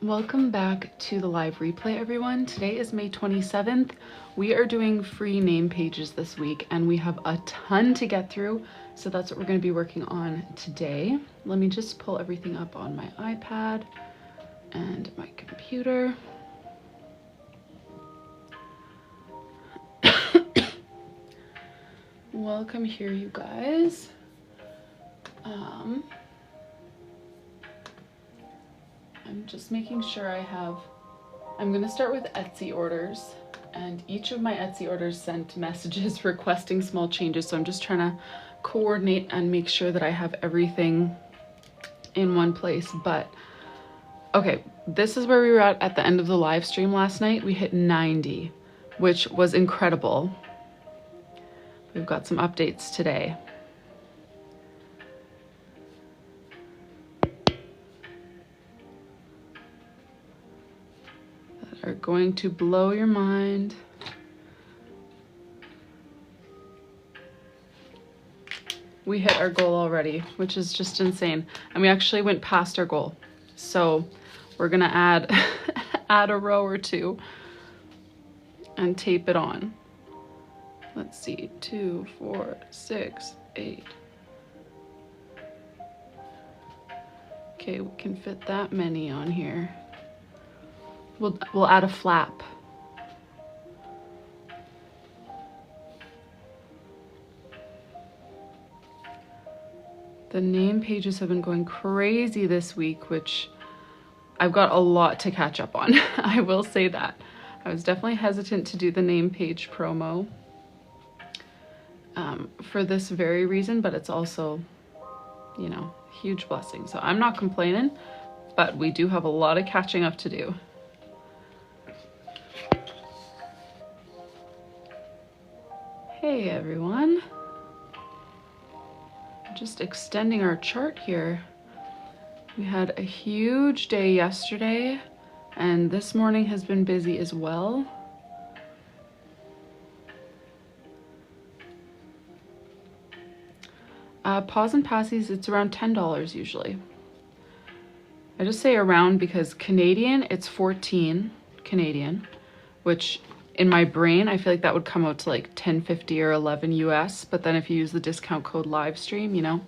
Welcome back to the live replay, everyone. Today is May 27th. We are doing free name pages this week and we have a ton to get through. So that's what we're going to be working on today. Let me just pull everything up on my iPad and my computer. Welcome here, you guys. I'm just making sure I'm gonna start with Etsy orders, and each of my Etsy orders sent messages requesting small changes, so I'm just trying to coordinate and make sure that I have everything in one place. But okay, this is where we were at the end of the live stream last night. We hit 90, which was incredible. We've got some updates today. Are going to blow your mind. We hit our goal already, which is just insane. And we actually went past our goal. So we're gonna add, add a row or two and tape it on. Let's see, 2, 4, 6, 8. Okay, we can fit that many on here. We'll add a flap. The name pages have been going crazy this week, which I've got a lot to catch up on. I will say that. I was definitely hesitant to do the name page promo for this very reason, but it's also, you know, huge blessing. So I'm not complaining, but we do have a lot of catching up to do. Hey everyone, just extending our chart here. We had a huge day yesterday and this morning has been busy as well. Paws and passies, it's around $10 usually. I just say around because Canadian, it's 14 Canadian, which in my brain, I feel like that would come out to like $10.50 or $11 US, but then if you use the discount code livestream, you know,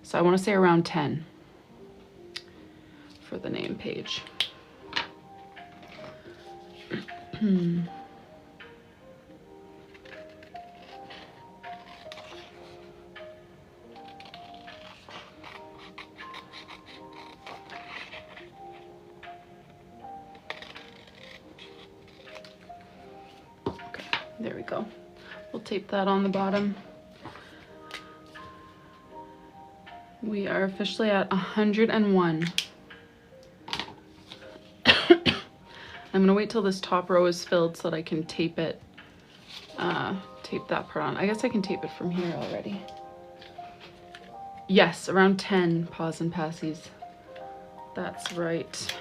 so I want to say around 10 for the name page. There we go. We'll tape that on the bottom. We are officially at 101. I'm gonna wait till this top row is filled so that I can tape it, tape that part on. I guess I can tape it from here already. Yes, around 10 paws and passies. That's right.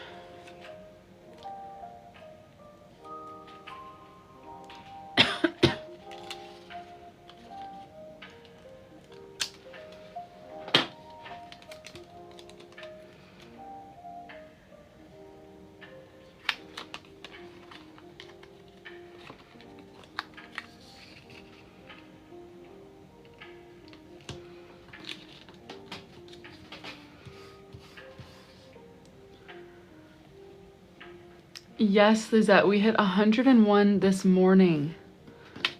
Yes, Lizette, we hit 101 this morning.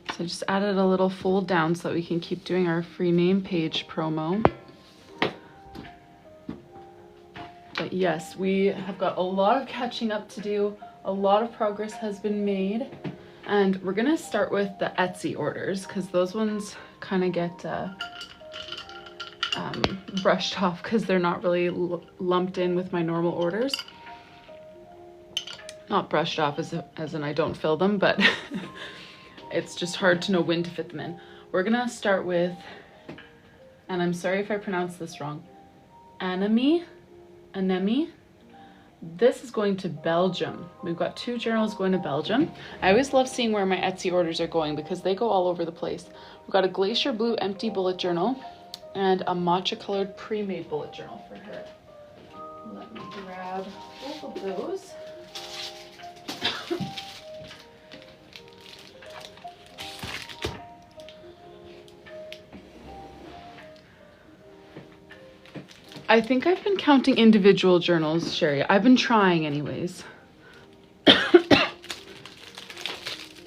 So I just added a little fold down so that we can keep doing our free name page promo. But yes, we have got a lot of catching up to do. A lot of progress has been made. And we're gonna start with the Etsy orders because those ones kind of get brushed off because they're not really lumped in with my normal orders. Not brushed off as in I don't fill them, but it's just hard to know when to fit them in. We're gonna start with, and I'm sorry if I pronounce this wrong, Anemi. This is going to Belgium. We've got 2 journals going to Belgium. I always love seeing where my Etsy orders are going because they go all over the place. We've got a Glacier Blue empty bullet journal and a matcha colored pre-made bullet journal for her. Let me grab both of those. I think I've been counting individual journals, Sherry. I've been trying anyways.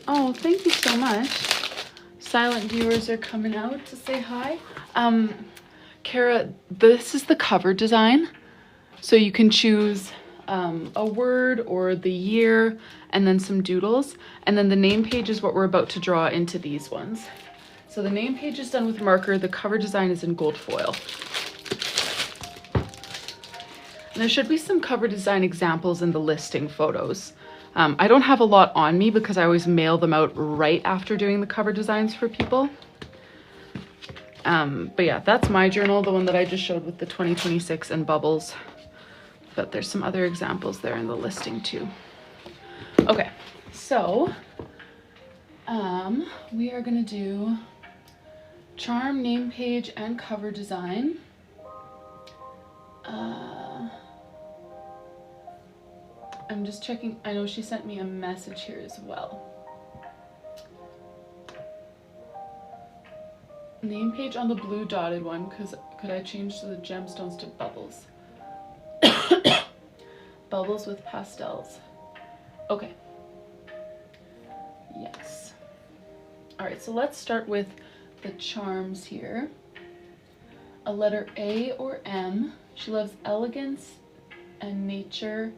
Oh, thank you so much. Silent viewers are coming out to say hi. Kara, this is the cover design. So you can choose a word or the year and then some doodles. And then the name page is what we're about to draw into these ones. So the name page is done with marker. The cover design is in gold foil. And there should be some cover design examples in the listing photos. I don't have a lot on me because I always mail them out right after doing the cover designs for people. But yeah, that's my journal, the one that I just showed with the 2026 and bubbles. But there's some other examples there in the listing too. Okay, so we are gonna do charm, name page, and cover design. I'm just checking. I know she sent me a message here as well. Name page on the blue dotted one, because could I change the gemstones to bubbles? Bubbles with pastels. Okay. Yes. All right, so let's start with the charms here. A letter A or M. She loves elegance and nature.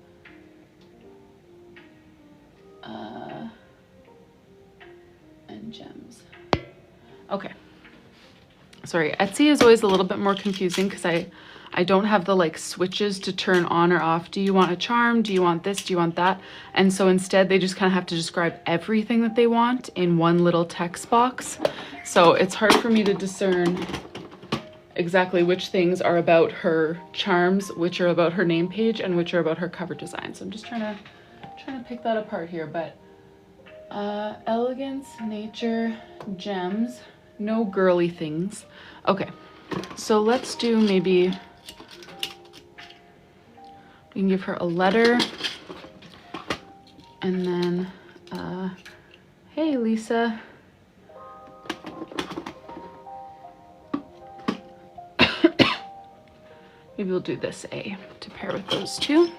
And gems. Okay. Sorry, Etsy is always a little bit more confusing because I don't have the like switches to turn on or off. Do you want a charm? Do you want this? Do you want that? And so instead they just kind of have to describe everything that they want in one little text box. So it's hard for me to discern exactly which things are about her charms, which are about her name page, and which are about her cover design. So I'm just trying to pick that apart here, but elegance, nature, gems, no girly things. Okay, so let's do maybe, we can give her a letter, and then, hey Lisa. Maybe we'll do this A to pair with those two.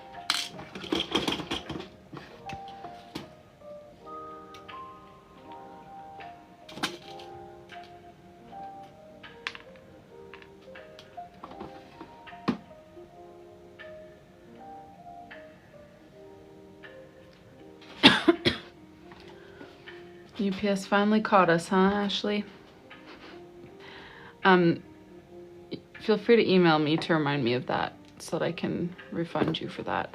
UPS finally caught us, huh, Ashley? Feel free to email me to remind me of that so that I can refund you for that.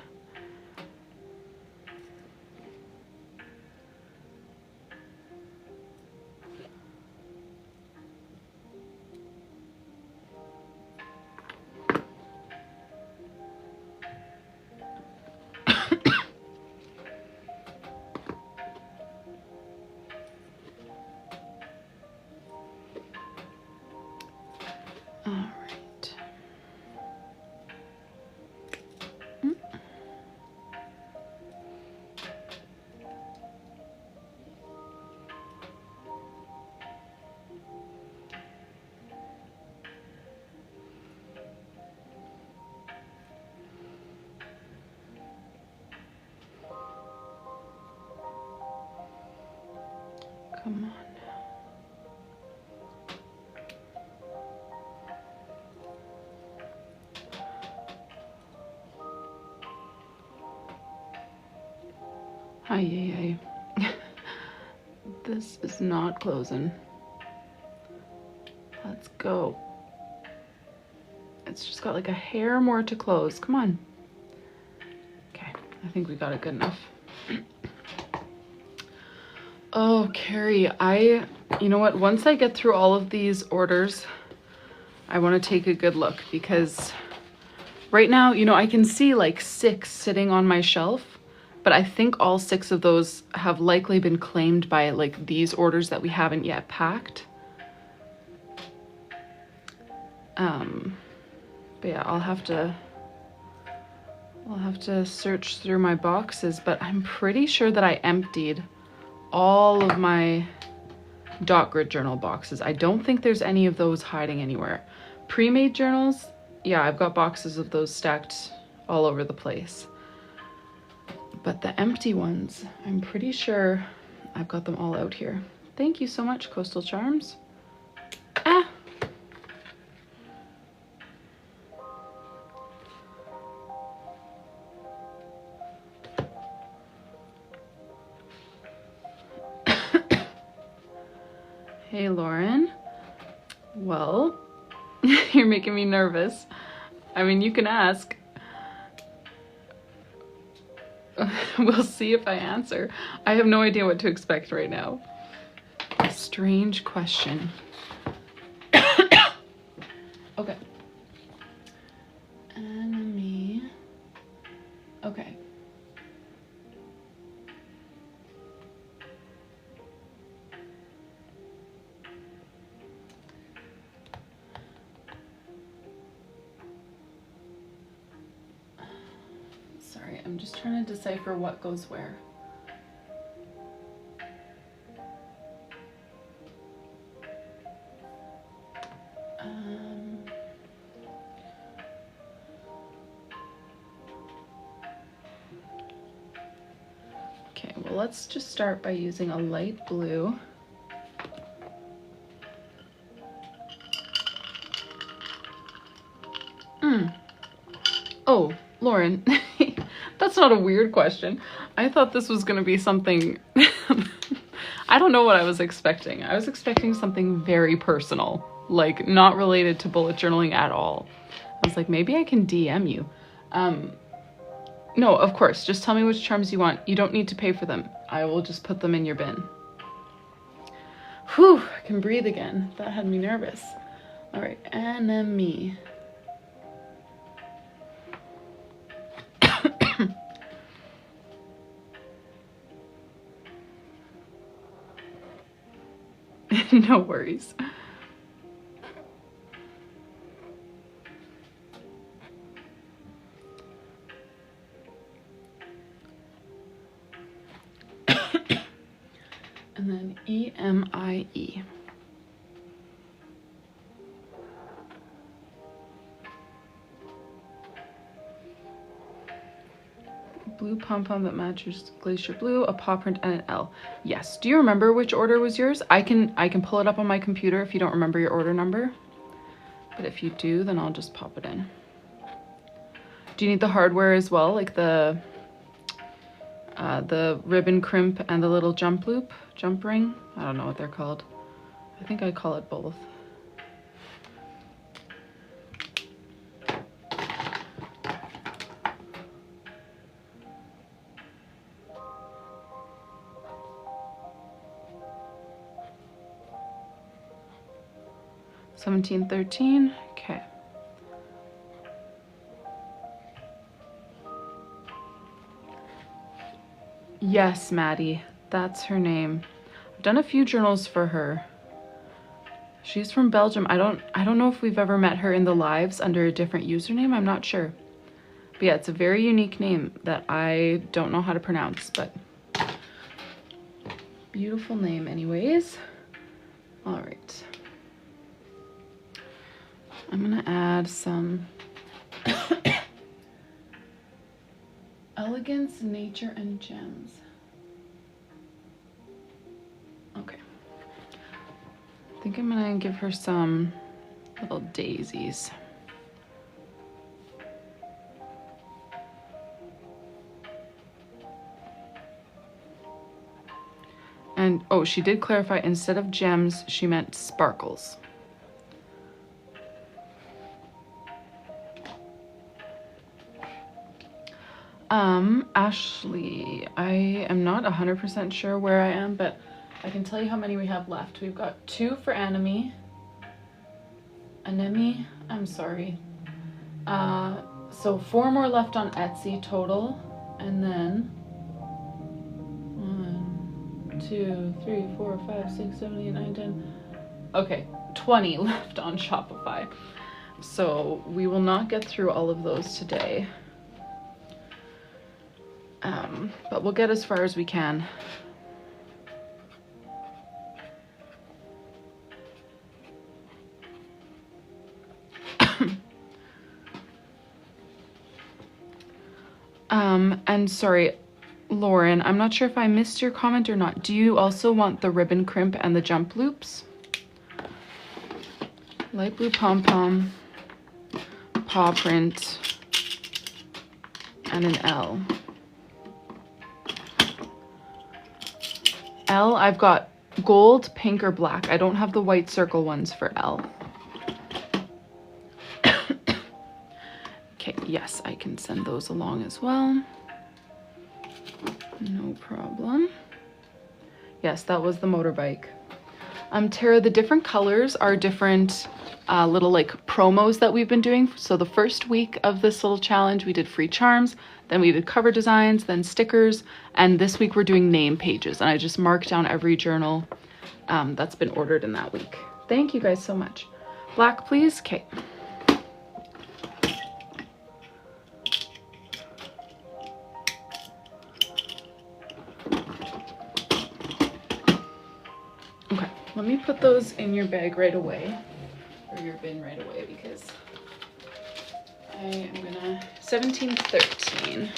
Come on now. Ay. This is not closing. Let's go. It's just got like a hair more to close. Come on. Okay, I think we got it good enough. Oh, Carrie, you know what? Once I get through all of these orders, I want to take a good look because right now, you know, I can see like 6 sitting on my shelf, but I think all 6 of those have likely been claimed by like these orders that we haven't yet packed. But yeah, I'll have to I'll have to search through my boxes, but I'm pretty sure that I emptied all of my dot grid journal boxes. I don't think there's any of those hiding anywhere. Pre-made journals, yeah, I've got boxes of those stacked all over the place. But the empty ones, I'm pretty sure I've got them all out here. Thank you so much, Coastal Charms. Ah! Hey, Lauren. Well, you're making me nervous. I mean, you can ask. We'll see if I answer. I have no idea what to expect right now. Strange question. Okay. Enemy. Okay. Sorry, I'm just trying to decipher what goes where. Okay, well, let's just start by using a light blue. Oh, Lauren, that's not a weird question. I thought this was gonna be something, I don't know what I was expecting. I was expecting something very personal, like not related to bullet journaling at all. I was like, maybe I can DM you. No, of course, just tell me which charms you want. You don't need to pay for them. I will just put them in your bin. Whew, I can breathe again. That had me nervous. All right, enemy. No worries. And then EMIE. Blue pom-pom that matches glacier blue, a paw print, and an L. Yes. Do you remember which order was yours? I can pull it up on my computer if you don't remember your order number. But if you do, then I'll just pop it in. Do you need the hardware as well, like the ribbon crimp and the little jump loop, jump ring? I don't know what they're called. I think I call it both. $17.13. Okay. Yes, Maddie, that's her name. I've done a few journals for her. She's from Belgium. I don't know if we've ever met her in the lives under a different username. I'm not sure. But yeah, it's a very unique name that I don't know how to pronounce, but beautiful name anyways. All right. I'm gonna add some Elegance, Nature, and Gems. Okay. I think I'm gonna give her some little daisies. And oh, she did clarify, instead of gems, she meant sparkles. Ashley, I am not 100% sure where I am, but I can tell you how many we have left. We've got 2 for Anime, I'm sorry. So 4 more left on Etsy total, and then 1, 2, 3, 4, 5, 6, 7, 8, 9, 10. Okay, 20 left on Shopify. So we will not get through all of those today. But we'll get as far as we can. And sorry, Lauren, I'm not sure if I missed your comment or not. Do you also want the ribbon crimp and the jump loops? Light blue pom-pom, paw print, and an L. L, I've got gold, pink, or black. I don't have the white circle ones for L. Okay, yes, I can send those along as well. No problem. Yes, that was the motorbike. Tara, the different colors are different little like promos that we've been doing. So the first week of this little challenge, we did free charms, then we did cover designs, then stickers, and this week we're doing name pages. And I just marked down every journal that's been ordered in that week. Thank you guys so much. Black, please. Okay. Let me put those in your bag right away, or your bin right away, because I am gonna, 1713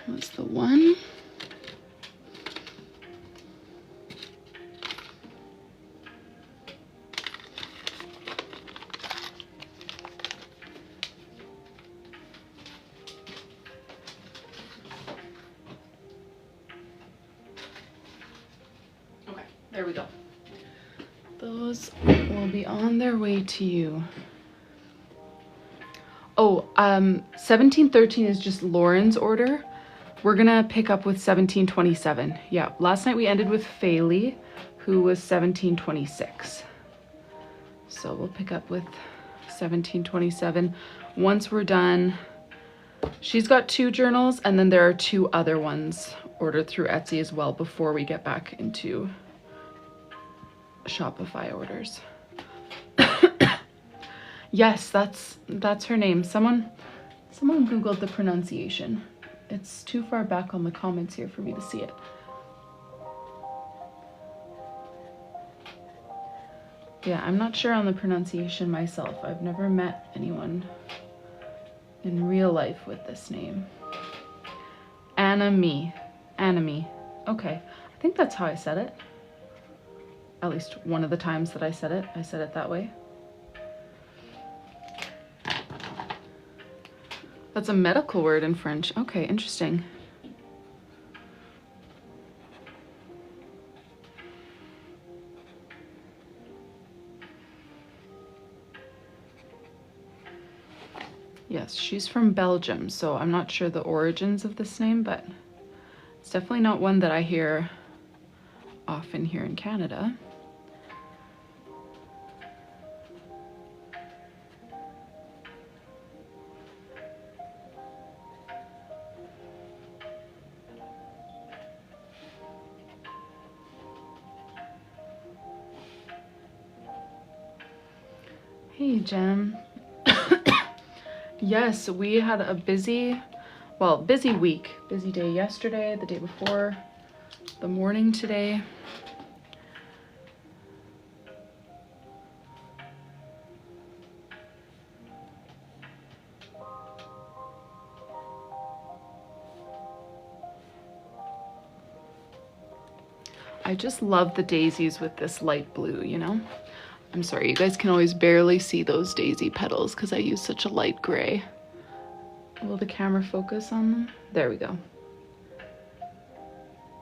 was the one. Okay, there we go. Those will be on their way to you. Oh, 1713 is just Lauren's order. We're gonna pick up with 1727. Yeah, last night we ended with Faylee, who was 1726. So we'll pick up with 1727. Once we're done, she's got 2 journals, and then there are 2 other ones ordered through Etsy as well before we get back into Shopify orders. Yes, that's her name. Someone Googled the pronunciation. It's too far back on the comments here for me to see it. Yeah, I'm not sure on the pronunciation myself. I've never met anyone in real life with this name. Anami. Okay, I think that's how I said it. At least one of the times that I said it that way. That's a medical word in French. Okay, interesting. Yes, she's from Belgium, so I'm not sure the origins of this name, but it's definitely not one that I hear often here in Canada. Hey, Jem. Yes, we had a busy week. Busy day yesterday, the day before, the morning today. I just love the daisies with this light blue, you know? I'm sorry, you guys can always barely see those daisy petals because I use such a light gray. Will the camera focus on them? There we go.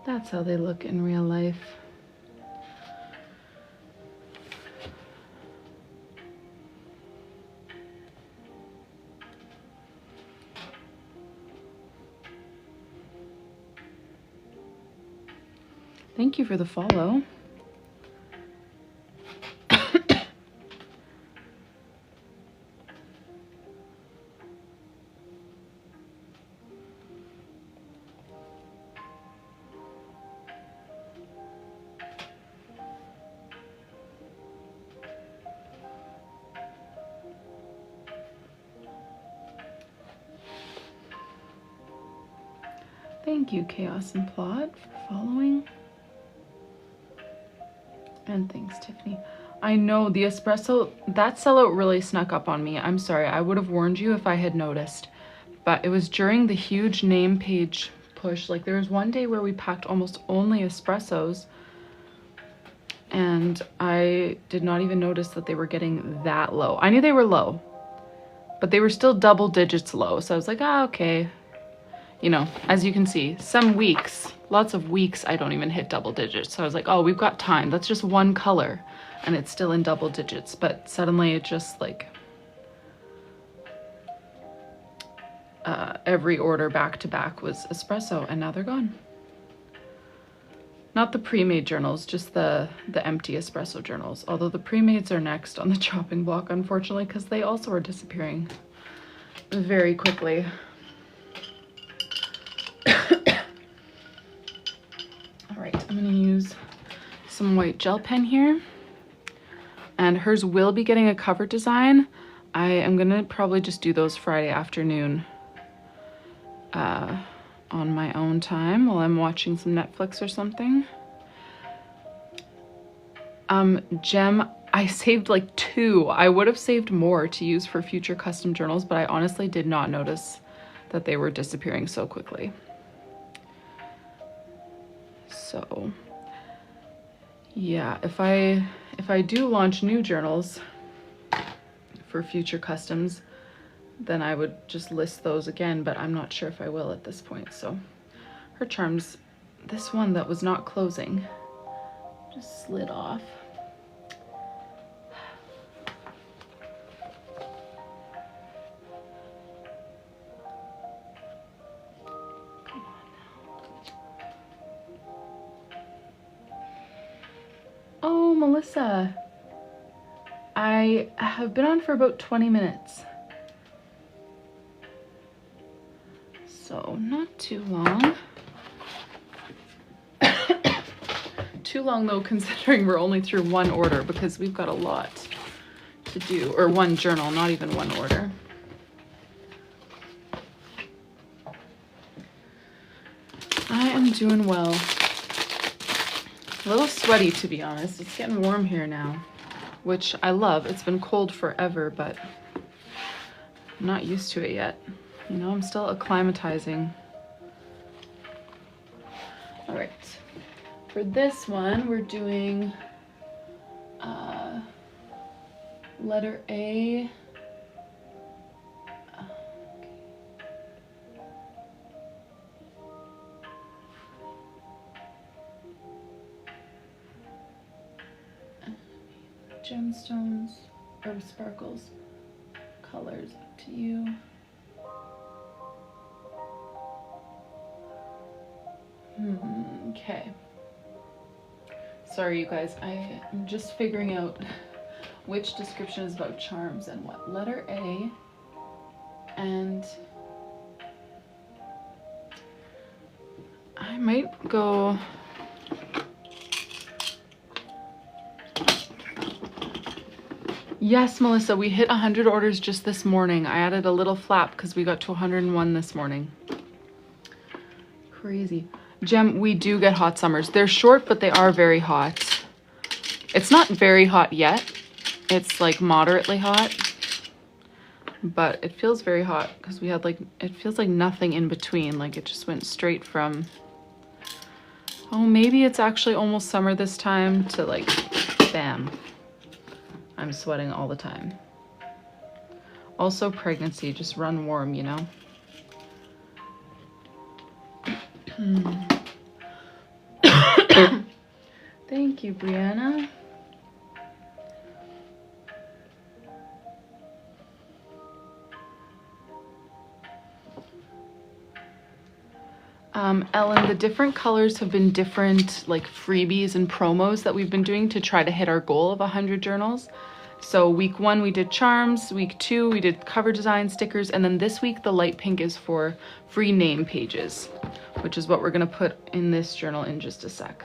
That's how they look in real life. Thank you for the follow. Thank you, Chaos and Plot, for following. And thanks, Tiffany. I know the espresso, that sellout really snuck up on me. I'm sorry, I would have warned you if I had noticed. But it was during the huge name page push. Like there was one day where we packed almost only espressos, and I did not even notice that they were getting that low. I knew they were low, but they were still double digits low. So I was like, ah, okay. You know, as you can see, some weeks, lots of weeks, I don't even hit double digits. So I was like, oh, we've got time. That's just one color and it's still in double digits. But suddenly it just like, every order back to back was espresso and now they're gone. Not the pre-made journals, just the empty espresso journals. Although the pre-mades are next on the chopping block, unfortunately, because they also are disappearing very quickly. All right, I'm gonna use some white gel pen here. And hers will be getting a cover design. I am gonna probably just do those Friday afternoon on my own time while I'm watching some Netflix or something. Gem, I saved like 2. I would have saved more to use for future custom journals, but I honestly did not notice that they were disappearing so quickly. So yeah, if I do launch new journals for future customs, then I would just list those again, but I'm not sure if I will at this point. So her charms, this one that was not closing just slid off. Come on now. Oh, Melissa, I have been on for about 20 minutes. So not too long. Too long though, considering we're only through one order, because we've got a lot to do, or one journal, not even one order. I am doing well. A little sweaty, to be honest. It's getting warm here now, which I love. It's been cold forever, but I'm not used to it yet. You know, I'm still acclimatizing. All right, for this one, we're doing letter A. Gemstones or sparkles, colors, up to you. Okay. Sorry, you guys. I am just figuring out which description is about charms and what. Letter A, and I might go. Yes, Melissa, we hit 100 orders just this morning. I added a little flap because we got to 101 this morning. Crazy. Gem, we do get hot summers. They're short, but they are very hot. It's not very hot yet. It's like moderately hot, but it feels very hot because we had like, it feels like nothing in between. Like it just went straight from, oh, maybe it's actually almost summer this time, to like, bam. I'm sweating all the time. Also pregnancy, just run warm, you know? Thank you, Brianna. Ellen, the different colors have been different like freebies and promos that we've been doing to try to hit our goal of 100 journals. So week 1 we did charms, week 2 we did cover design, stickers, and then this week the light pink is for free name pages, which is what we're gonna put in this journal in just a sec.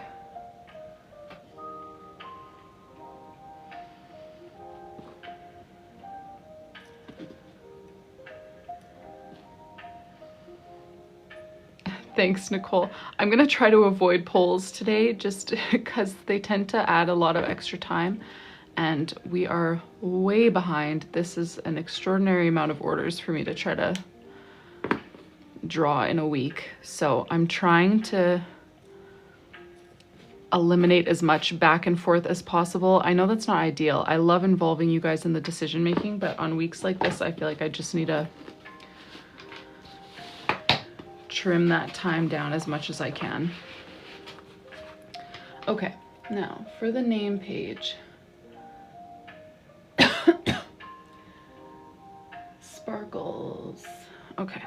Thanks, Nicole. I'm gonna try to avoid polls today just because they tend to add a lot of extra time and we are way behind. This is an extraordinary amount of orders for me to try to draw in a week. So I'm trying to eliminate as much back and forth as possible. I know that's not ideal. I love involving you guys in the decision making, but on weeks like this, I feel like I just need to trim that time down as much as I can. Okay, now for the name page. Sparkles. Okay.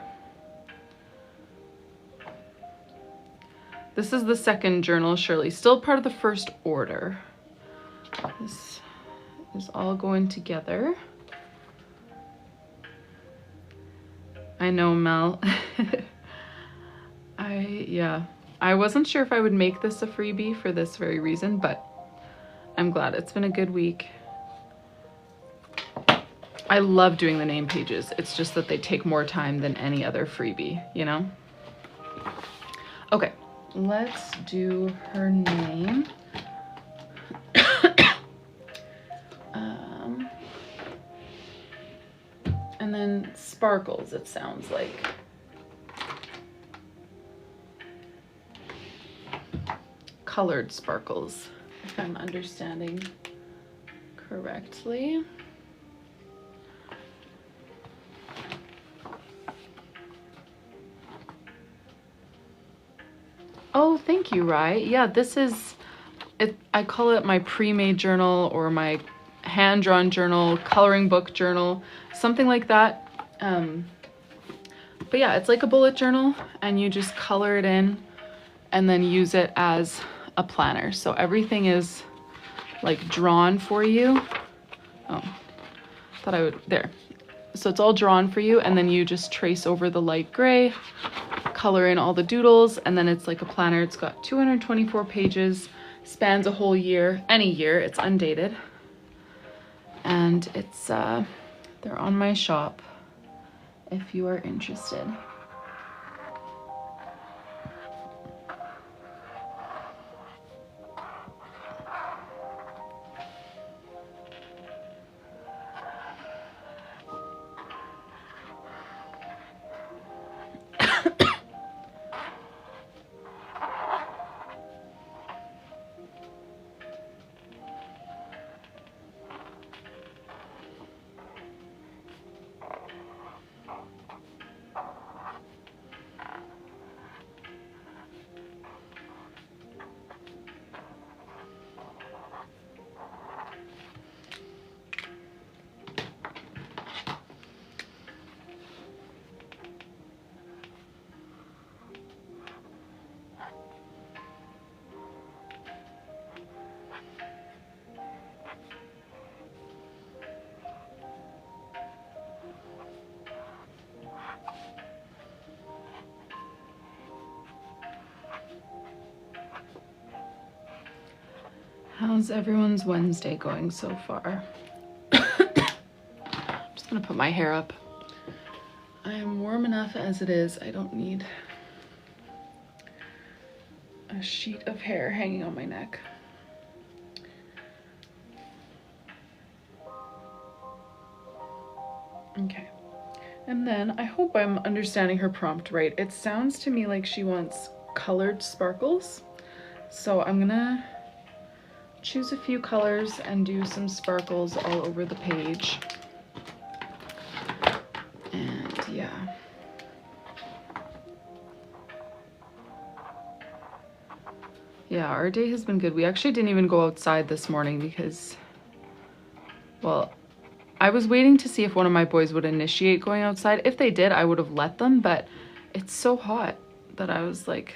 This is the second journal, Shirley. Still part of the first order. This is all going together. I know, Mel. I wasn't sure if I would make this a freebie for this very reason, but I'm glad. It's been a good week. I love doing the name pages. It's just that they take more time than any other freebie, you know? Okay, let's do her name. And then sparkles, it sounds like. Colored sparkles, if I'm understanding correctly. Oh, thank you, Rye. Yeah, this is it. I call it my pre-made journal or my hand-drawn journal, coloring book journal, something like that. But yeah, it's like a bullet journal and you just color it in and then use it as a planner. So everything is like drawn for you. Oh, thought I would, there. So it's all drawn for you and then you just trace over the light gray, color in all the doodles, and then it's like a planner. It's got 224 pages, spans a whole year, any year, it's undated. And it's, they're on my shop if you are interested. How's everyone's Wednesday going so far? I'm just gonna put my hair up. I am warm enough as it is. I don't need a sheet of hair hanging on my neck. Okay. And then I hope I'm understanding her prompt right. It sounds to me like she wants colored sparkles. So I'm gonna choose a few colors and do some sparkles all over the page. And yeah. Yeah, our day has been good. We actually didn't even go outside this morning because, well, I was waiting to see if one of my boys would initiate going outside. If they did, I would have let them, but it's so hot that I was like,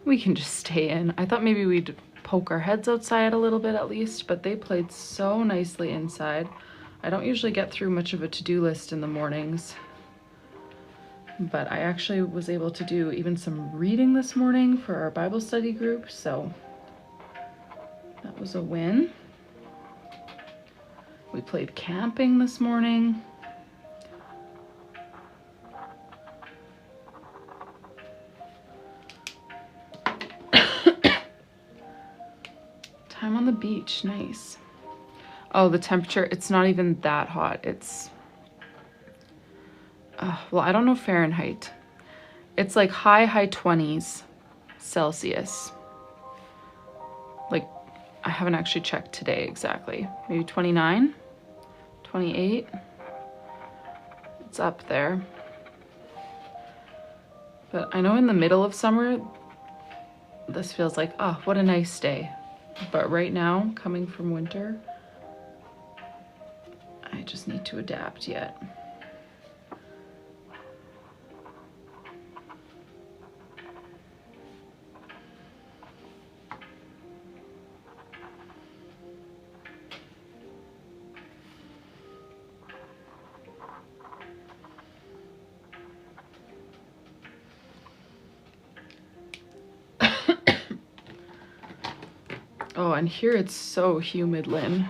we can just stay in. I thought maybe we'd poke our heads outside a little bit at least, but they played so nicely inside. I don't usually get through much of a to-do list in the mornings, but I actually was able to do even some reading this morning for our Bible study group, so that was a win. We played camping this morning. the beach, nice. Oh, the temperature, it's not even that hot. It's, well, I don't know Fahrenheit. It's like high 20s Celsius. Like, I haven't actually checked today exactly. Maybe 29, 28. It's up there. But I know in the middle of summer, this feels like, oh, what a nice day. But right now, coming from winter, I just need to adapt yet. Oh, and here it's so humid, Lynn.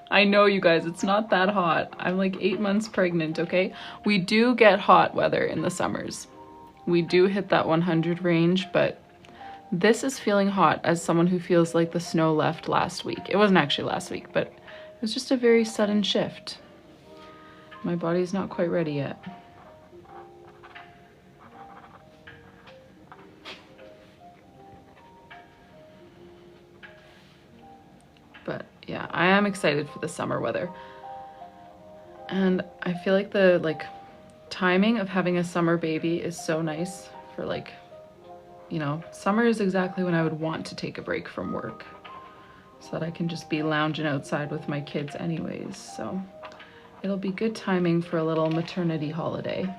I know, you guys, it's not that hot. I'm like 8 months pregnant, okay? We do get hot weather in the summers. We do hit that 100 range, but this is feeling hot as someone who feels like the snow left last week. It wasn't actually last week, but it was just a very sudden shift. My body's not quite ready yet. But yeah, I am excited for the summer weather. And I feel like the timing of having a summer baby is so nice for you know, summer is exactly when I would want to take a break from work so that I can just be lounging outside with my kids anyways. So it'll be good timing for a little maternity holiday.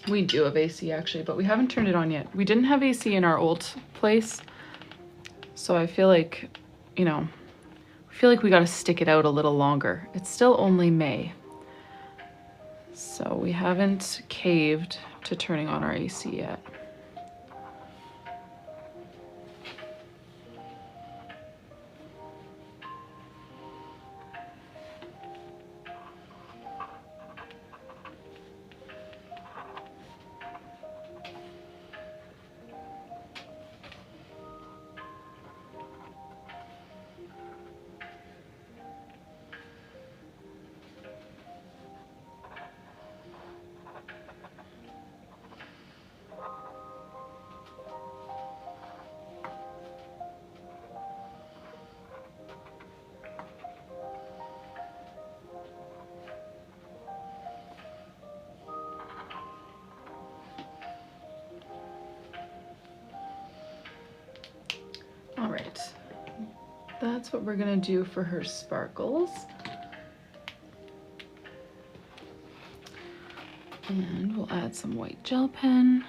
We do have AC actually, but we haven't turned it on yet. We didn't have AC in our old place, so I feel like, you know, we gotta stick it out a little longer. It's still only May, so we haven't caved to turning on our AC yet. All right, that's what we're gonna do for her sparkles. And we'll add some white gel pen.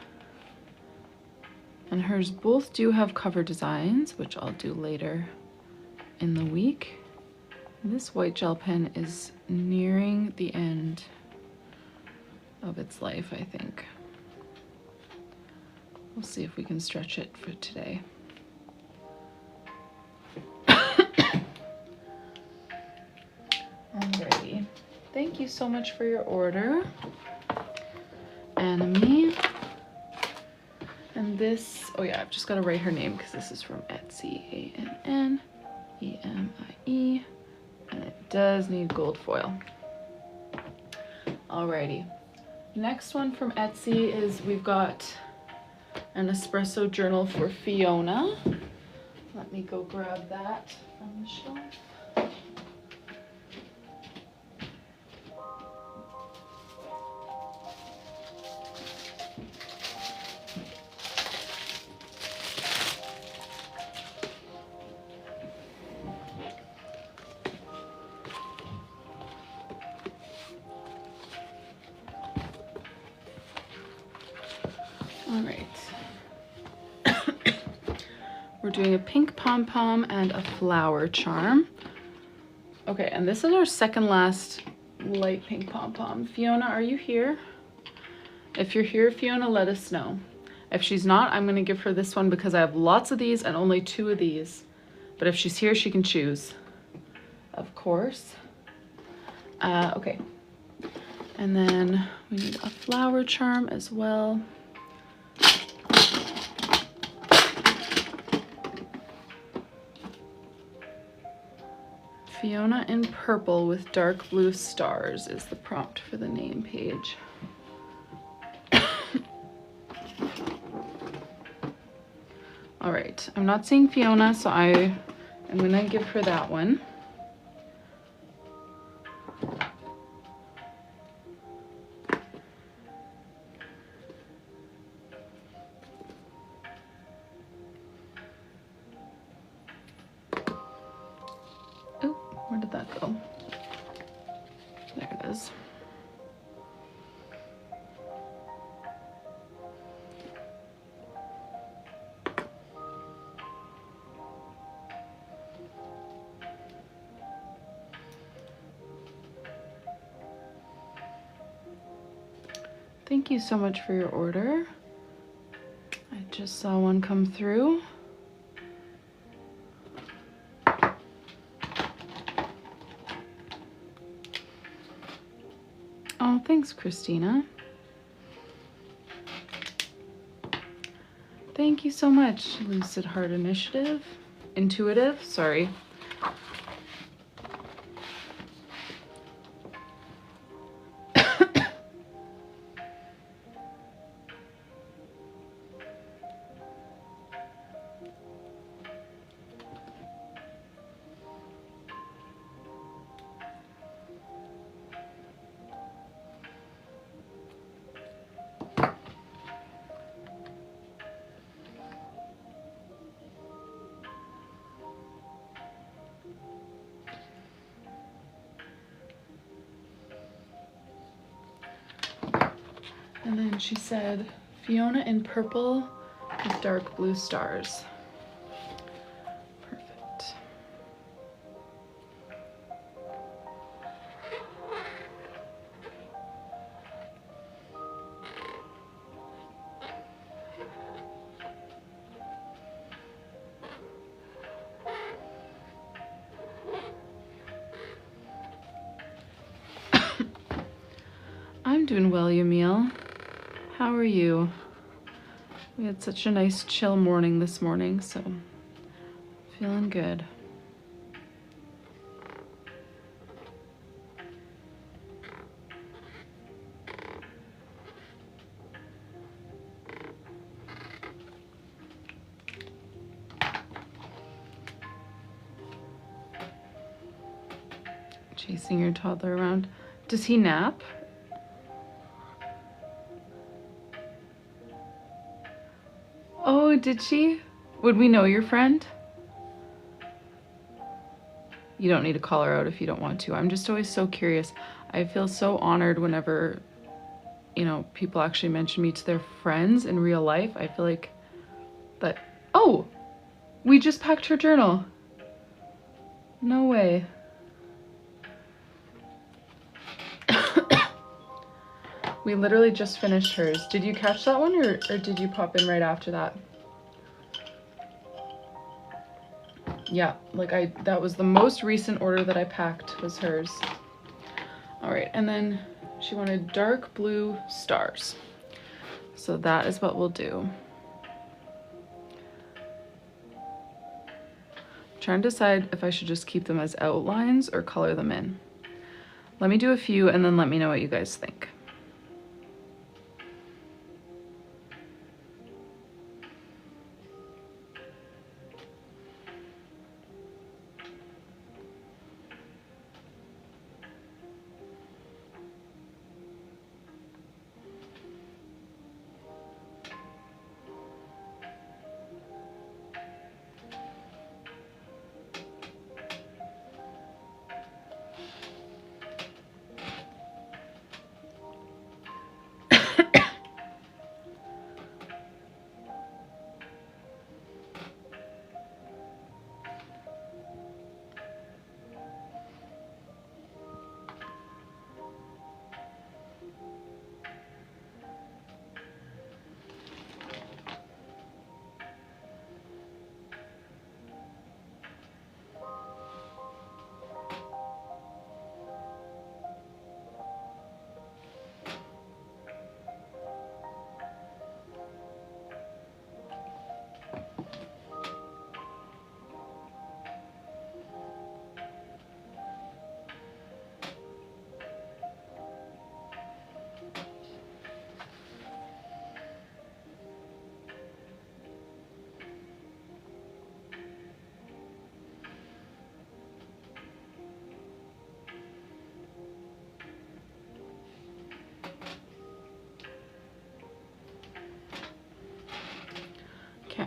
And hers both do have cover designs, which I'll do later in the week. This white gel pen is nearing the end of its life, I think. We'll see if we can stretch it for today. Alrighty, thank you so much for your order, Anime. And this, oh yeah, I've just got to write her name because this is from Etsy, ANNEMIE, and it does need gold foil. Alrighty, next one from Etsy is we've got an espresso journal for Fiona. Let me go grab that from the shelf. All right. We're doing a pink pom-pom and a flower charm. Okay, and this is our second last light pink pom-pom. Fiona, are you here? If you're here, Fiona, let us know. If she's not, I'm gonna give her this one because I have lots of these and only 2 of these. But if she's here, she can choose, of course. Okay. And then we need a flower charm as well. Fiona in purple with dark blue stars is the prompt for the name page. All right, I'm not seeing Fiona, so I am gonna give her that one. Oh, where did that go? There it is. Thank you so much for your order. I just saw one come through. Oh, thanks, Christina. Thank you so much, Lucid Heart Initiative. Intuitive, sorry. And then she said, Fiona in purple with dark blue stars. Perfect. I'm doing well, Yamil. How are you? We had such a nice chill morning this morning, so feeling good. Chasing your toddler around. Does he nap? Oh, did she? Would we know your friend? You don't need to call her out if you don't want to. I'm just always so curious. I feel so honored whenever, you know, people actually mention me to their friends in real life. I feel like that. Oh, we just packed her journal. No way. We literally just finished hers. Did you catch that one or did you pop in right after that? Yeah, like that was the most recent order that I packed was hers. All right, and then she wanted dark blue stars. So that is what we'll do. I'm trying to decide if I should just keep them as outlines or color them in. Let me do a few and then let me know what you guys think.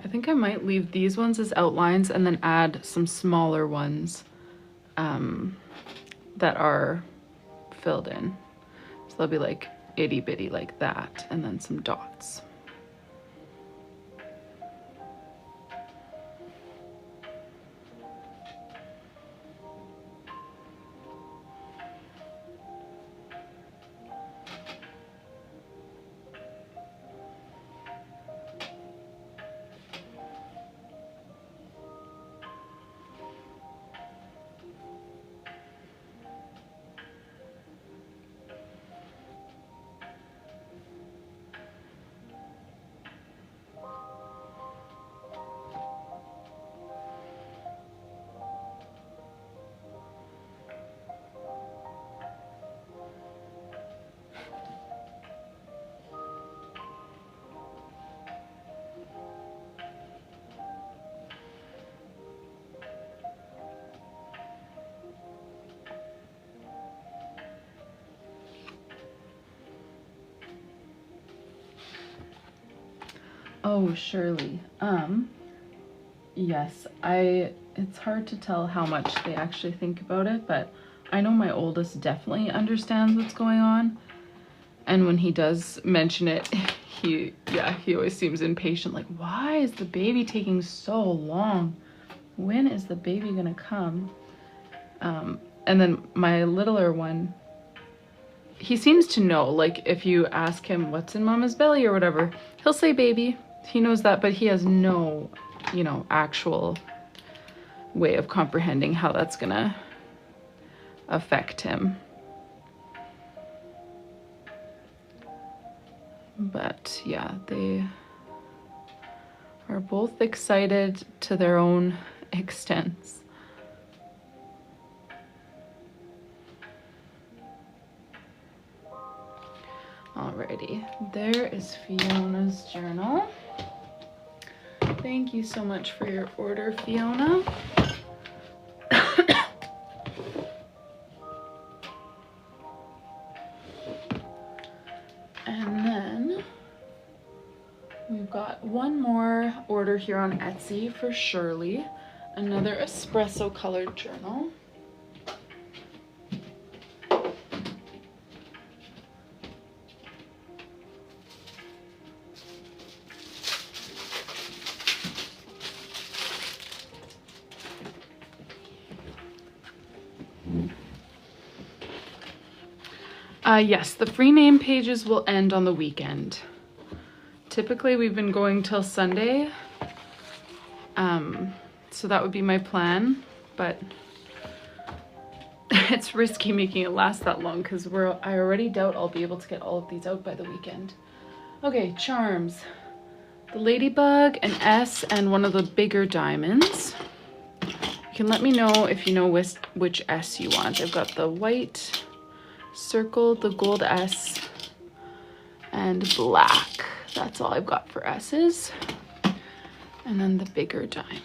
I think I might leave these ones as outlines and then add some smaller ones that are filled in. So they'll be like itty bitty like that, and then some dots. Oh, Shirley. Yes, it's hard to tell how much they actually think about it, but I know my oldest definitely understands what's going on. And when he does mention it, he always seems impatient, like, why is the baby taking so long? When is the baby gonna come? And then my littler one, he seems to know, like, if you ask him what's in mama's belly or whatever, he'll say baby. He knows that, but he has no, you know, actual way of comprehending how that's gonna affect him. But yeah, they are both excited to their own extents. Alrighty, there is Fiona's journal. Thank you so much for your order, Fiona. And then we've got one more order here on Etsy for Shirley, another espresso colored journal. Yes, the free name pages will end on the weekend. Typically we've been going till Sunday, so that would be my plan, but it's risky making it last that long because I already doubt I'll be able to get all of these out by the weekend. Okay, charms. The ladybug, an S, and one of the bigger diamonds. You can let me know if you know which S you want. I've got the white circle, the gold S, and black. That's all I've got for S's. And then the bigger diamond.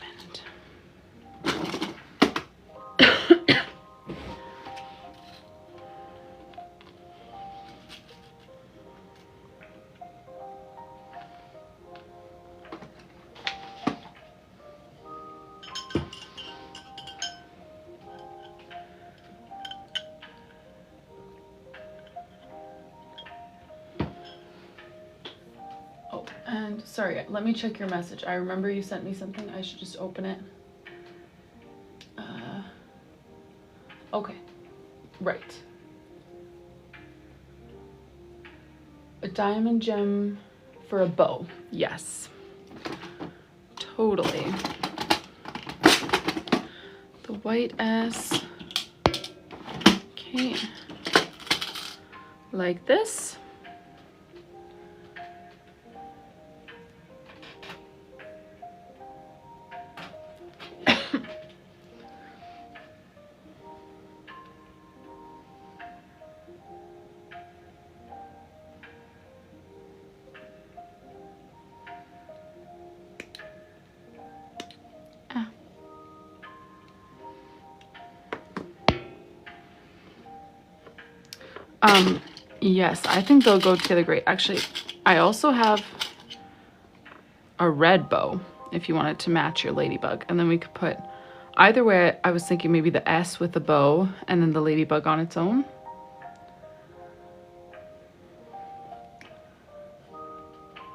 And sorry, let me check your message. I remember you sent me something. I should just open it. Okay, right. A diamond gem for a bow. Yes, totally. The white S. Okay, like this. Yes, I think they'll go together great. Actually, I also have a red bow if you wanted to match your ladybug. And then we could put, either way, I was thinking maybe the S with the bow and then the ladybug on its own.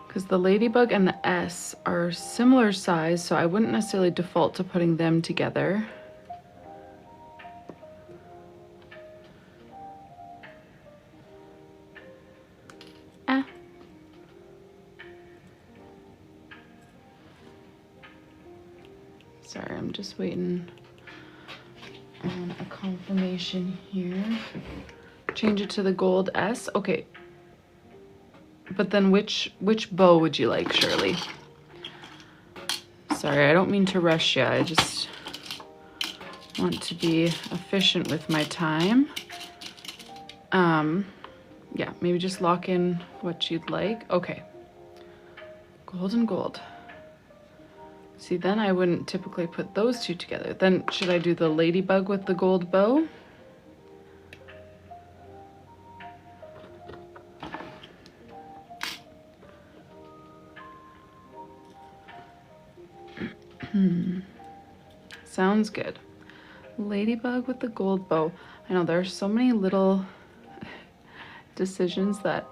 Because the ladybug and the S are similar size, so I wouldn't necessarily default to putting them together. Sorry, I'm just waiting on a confirmation here. Change it to the gold S. Okay. But then which bow would you like, Shirley? Sorry, I don't mean to rush you. I just want to be efficient with my time. Yeah, maybe just lock in what you'd like. Okay. Gold and gold. See, then I wouldn't typically put those two together. Then should I do the ladybug with the gold bow? Sounds good. Ladybug with the gold bow. I know there are so many little decisions that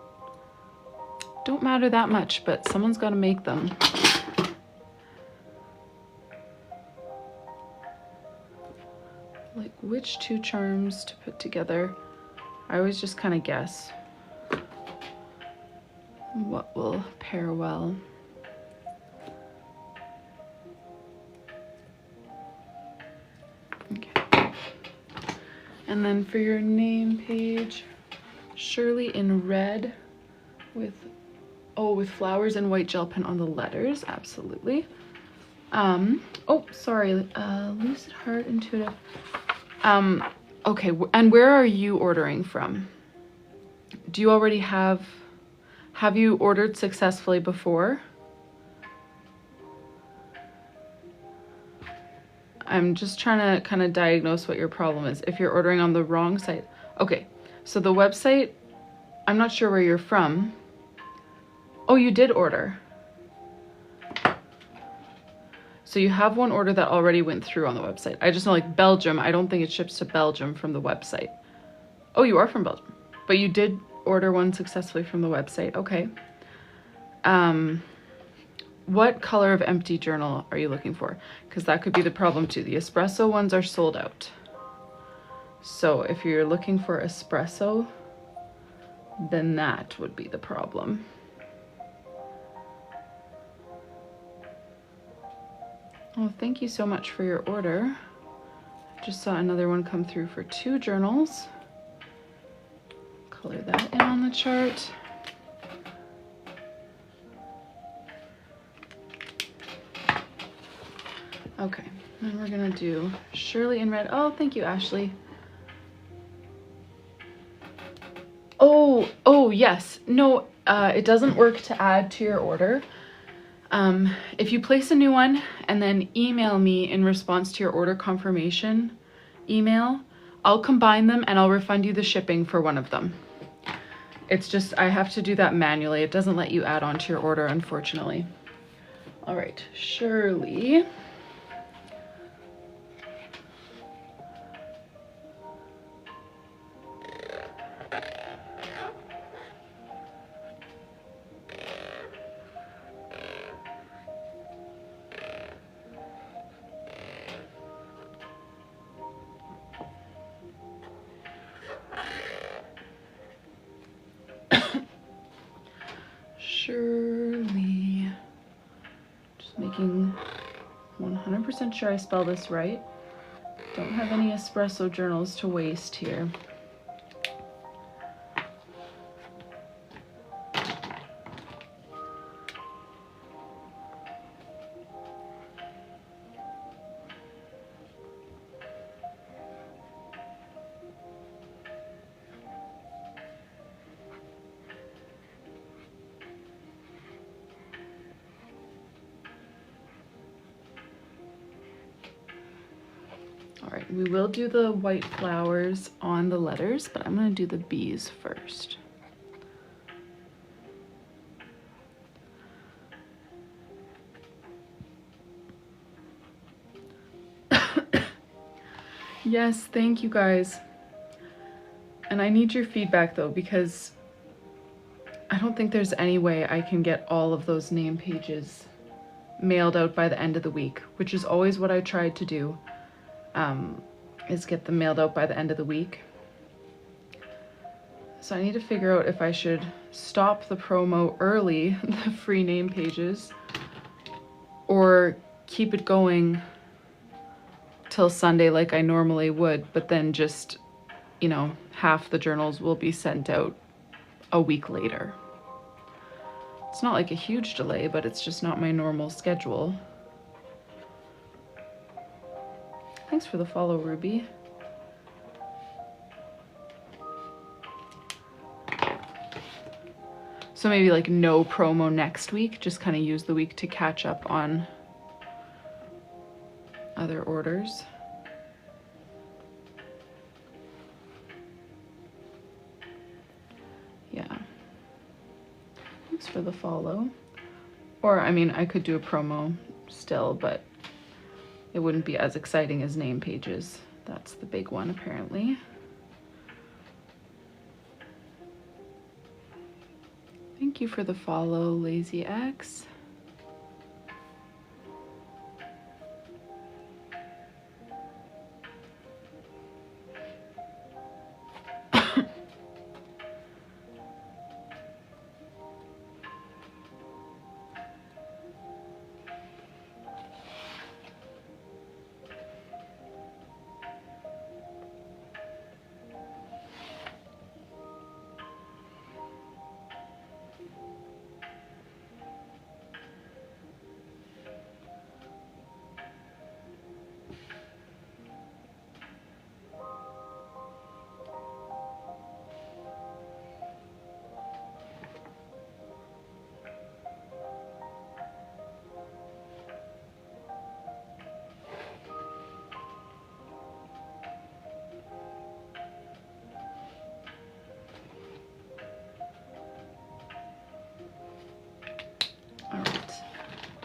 don't matter that much, but someone's got to make them. Like which two charms to put together. I always just kind of guess what will pair well. Okay. And then for your name page, Shirley in red with, oh, with flowers and white gel pen on the letters, absolutely. Oh, sorry, Lucid Heart, Intuitive. Okay, and where are you ordering from? Do you already have you ordered successfully before? I'm just trying to kind of diagnose what your problem is. If you're ordering on the wrong site. Okay, so the website, I'm not sure where you're from. Oh, you did order. So you have one order that already went through on the website. I just know like Belgium, I don't think it ships to Belgium from the website. Oh, you are from Belgium, but you did order one successfully from the website. Okay. What color of empty journal are you looking for? Because that could be the problem too. The espresso ones are sold out. So if you're looking for espresso, then that would be the problem. Well, thank you so much for your order. I just saw another one come through for 2 journals. Color that in on the chart. Okay, then we're gonna do Shirley in red. Oh, thank you, Ashley. Oh, yes. No, it doesn't work to add to your order. If you place a new one and then email me in response to your order confirmation email, I'll combine them and I'll refund you the shipping for one of them. It's just, I have to do that manually. It doesn't let you add on to your order, unfortunately. All right, Shirley. Shirley. Just making 100% sure I spell this right. Don't have any espresso journals to waste here. All right, we will do the white flowers on the letters, but I'm going to do the bees first. Yes, thank you guys. And I need your feedback though, because I don't think there's any way I can get all of those name pages mailed out by the end of the week, which is always what I tried to do, is get them mailed out by the end of the week. So I need to figure out if I should stop the promo early, the free name pages, or keep it going till Sunday like I normally would, but then just, you know, half the journals will be sent out a week later. It's not like a huge delay, but it's just not my normal schedule. Thanks for the follow, Ruby. So maybe like no promo next week, just kind of use the week to catch up on other orders. Yeah. Thanks for the follow. Or, I mean, I could do a promo still, but it wouldn't be as exciting as name pages. That's the big one, apparently. Thank you for the follow, Lazy X.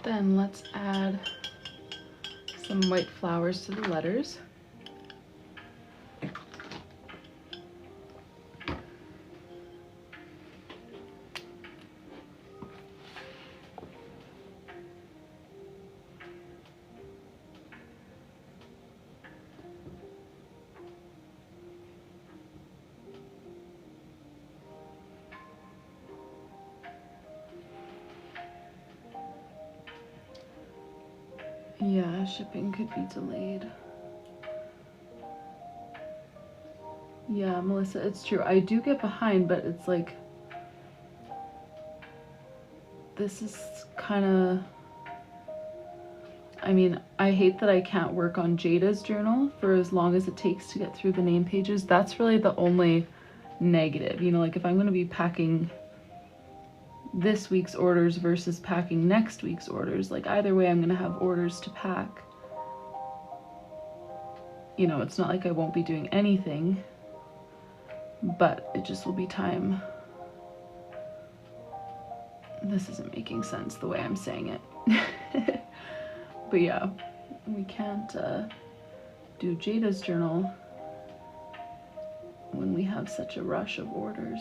Then let's add some white flowers to the letters. Yeah, shipping could be delayed. Yeah, Melissa, it's true. I do get behind, but it's like, this is kind of, I mean, I hate that I can't work on Jada's journal for as long as it takes to get through the name pages. That's really the only negative. You know, like if I'm going to be packing this week's orders versus packing next week's orders, like either way I'm going to have orders to pack. You know, it's not like I won't be doing anything, but it just will be time. This isn't making sense the way I'm saying it. But yeah, we can't do Jada's journal when we have such a rush of orders.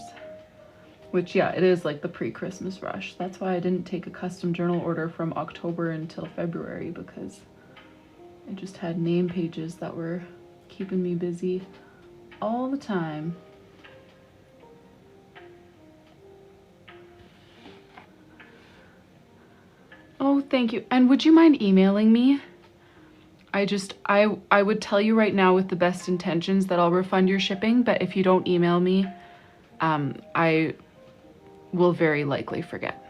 Which, yeah, it is like the pre-Christmas rush. That's why I didn't take a custom journal order from October until February, because I just had name pages that were keeping me busy all the time. Oh, thank you. And would you mind emailing me? I would tell you right now with the best intentions that I'll refund your shipping, but if you don't email me, I will very likely forget.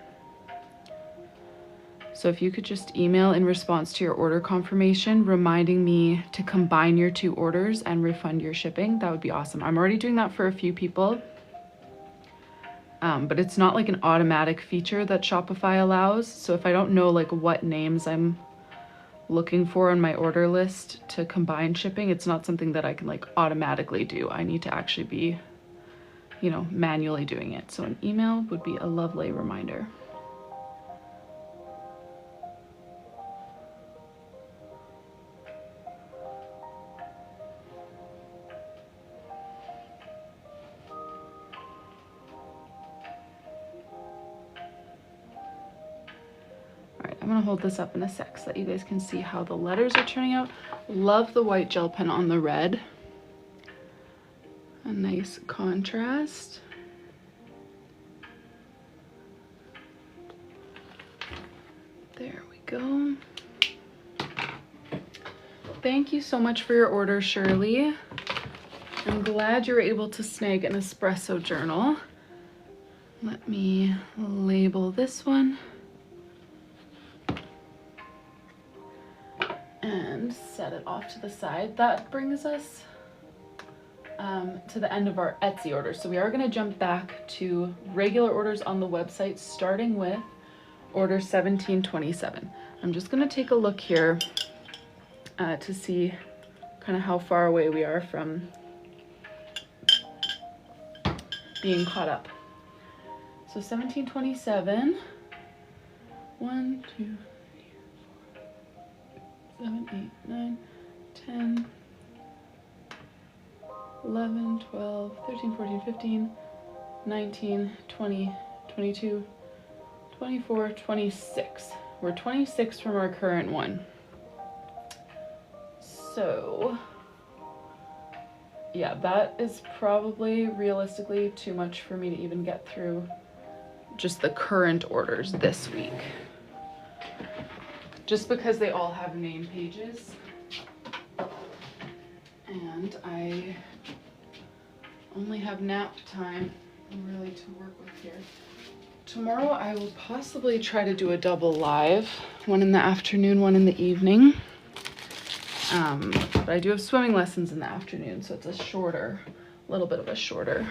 So if you could just email in response to your order confirmation, reminding me to combine your two orders and refund your shipping, that would be awesome. I'm already doing that for a few people, but it's not like an automatic feature that Shopify allows. So if I don't know like what names I'm looking for on my order list to combine shipping, it's not something that I can like automatically do. I need to actually be, you know, manually doing it. So an email would be a lovely reminder. gonna hold this up in a sec so that you guys can see how the letters are turning out. Love the white gel pen on the red. A nice contrast. There we go. Thank you so much for your order, Shirley. I'm glad you were able to snag an espresso journal. Let me label this one. And set it off to the side. That brings us to the end of our Etsy order. So we are going to jump back to regular orders on the website, starting with order 1727. I'm just going to take a look here to see kind of how far away we are from being caught up. So 1727, 1, 2, 3, 4, 7, 8, 9, 10, 11, 12, 13, 14, 15, 19, 20, 22, 24, 26. We're 26 from our current one. So, yeah, that is probably realistically too much for me to even get through just the current orders this week. Just because they all have name pages. And I only have nap time really to work with here. Tomorrow I will possibly try to do a double live, one in the afternoon, one in the evening. But I do have swimming lessons in the afternoon, so it's a little bit of a shorter.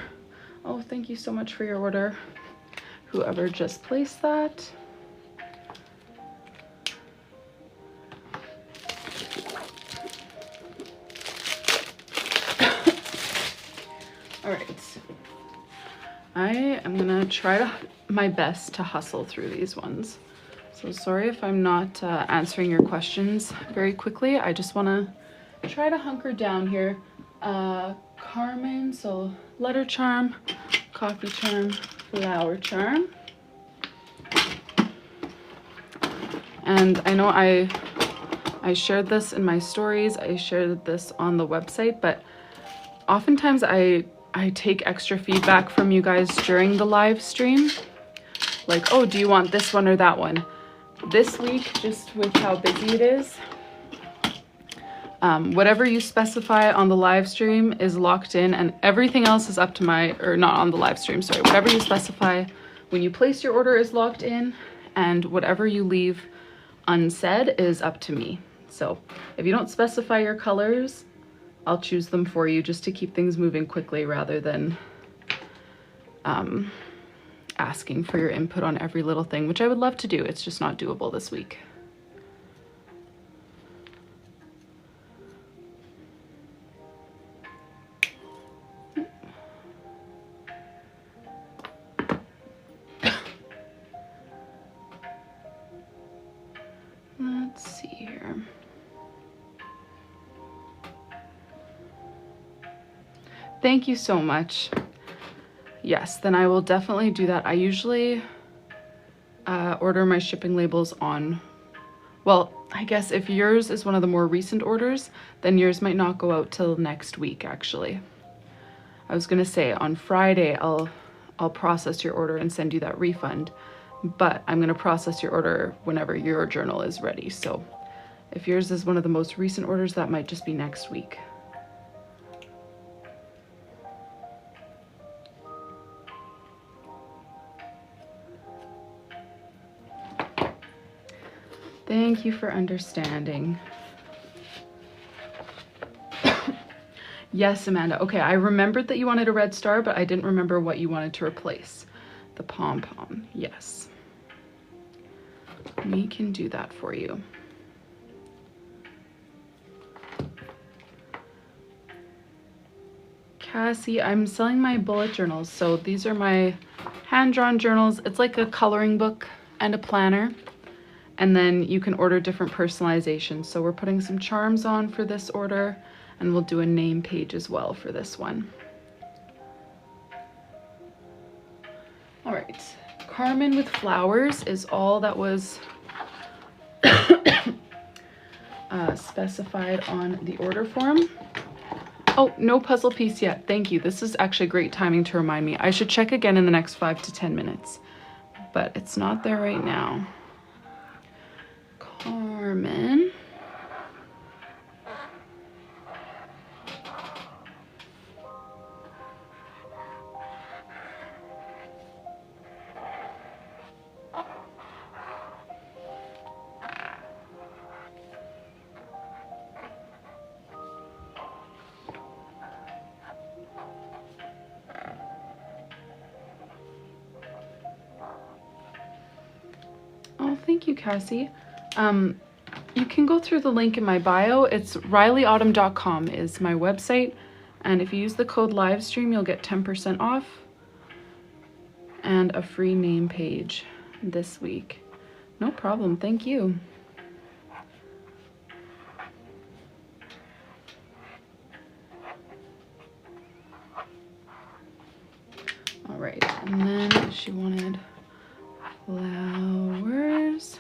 Oh, thank you so much for your order, whoever just placed that. All right, I am gonna try my best to hustle through these ones. So sorry if I'm not answering your questions very quickly. I just wanna try to hunker down here. Carmen, so letter charm, coffee charm, flower charm. And I know I shared this in my stories, I shared this on the website, but oftentimes I take extra feedback from you guys during the live stream. Like, oh, do you want this one or that one? This week, just with how busy it is, whatever you specify on the live stream is locked in, and everything else is up to not on the live stream, sorry. Whatever you specify when you place your order is locked in, and whatever you leave unsaid is up to me. So if you don't specify your colors, I'll choose them for you just to keep things moving quickly rather than asking for your input on every little thing, which I would love to do. It's just not doable this week. Let's see here. Thank you so much. Yes, then I will definitely do that. I usually order my shipping labels on, well, I guess if yours is one of the more recent orders, then yours might not go out till next week, actually. I was gonna say on Friday, I'll process your order and send you that refund, but I'm gonna process your order whenever your journal is ready. So if yours is one of the most recent orders, that might just be next week. Thank you for understanding. Yes, Amanda. Okay, I remembered that you wanted a red star, but I didn't remember what you wanted to replace. The pom-pom, yes. We can do that for you. Cassie, I'm selling my bullet journals. So these are my hand-drawn journals. It's like a coloring book and a planner. And then you can order different personalizations. So we're putting some charms on for this order, and we'll do a name page as well for this one. All right, Carmen with flowers is all that was specified on the order form. Oh, no puzzle piece yet. Thank you. This is actually great timing to remind me. I should check again in the next 5 to 10 minutes, but it's not there right now. Carmen. Oh, thank you, Cassie. You can go through the link in my bio. It's RyleeAutumn.com is my website. And if you use the code livestream, you'll get 10% off and a free name page this week. No problem. Thank you. All right. And then she wanted flowers.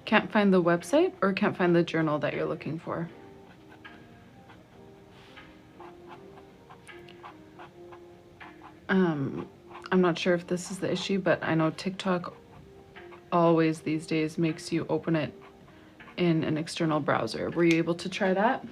Can't find the website or can't find the journal that you're looking for? I'm not sure if this is the issue, but I know TikTok always these days makes you open it in an external browser. Were you able to try that?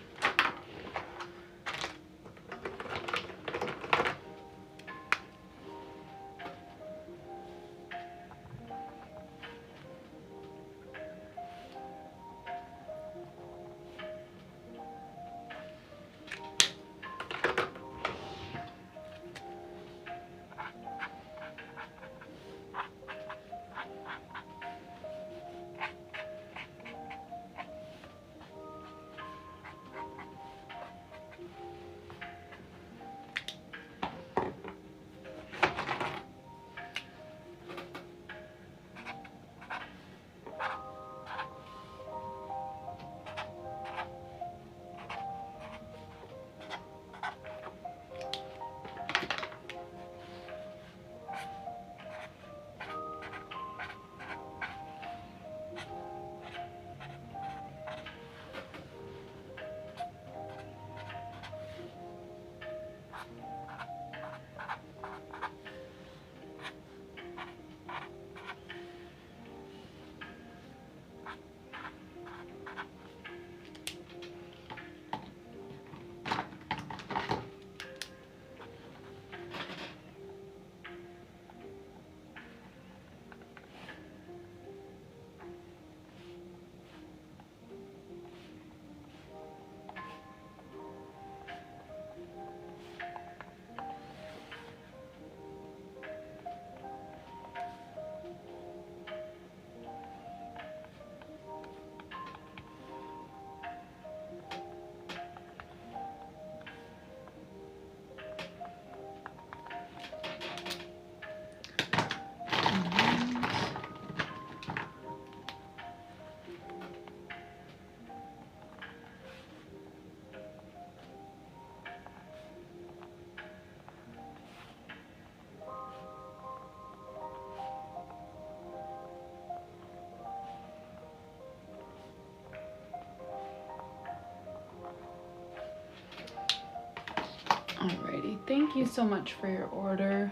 Alrighty, thank you so much for your order,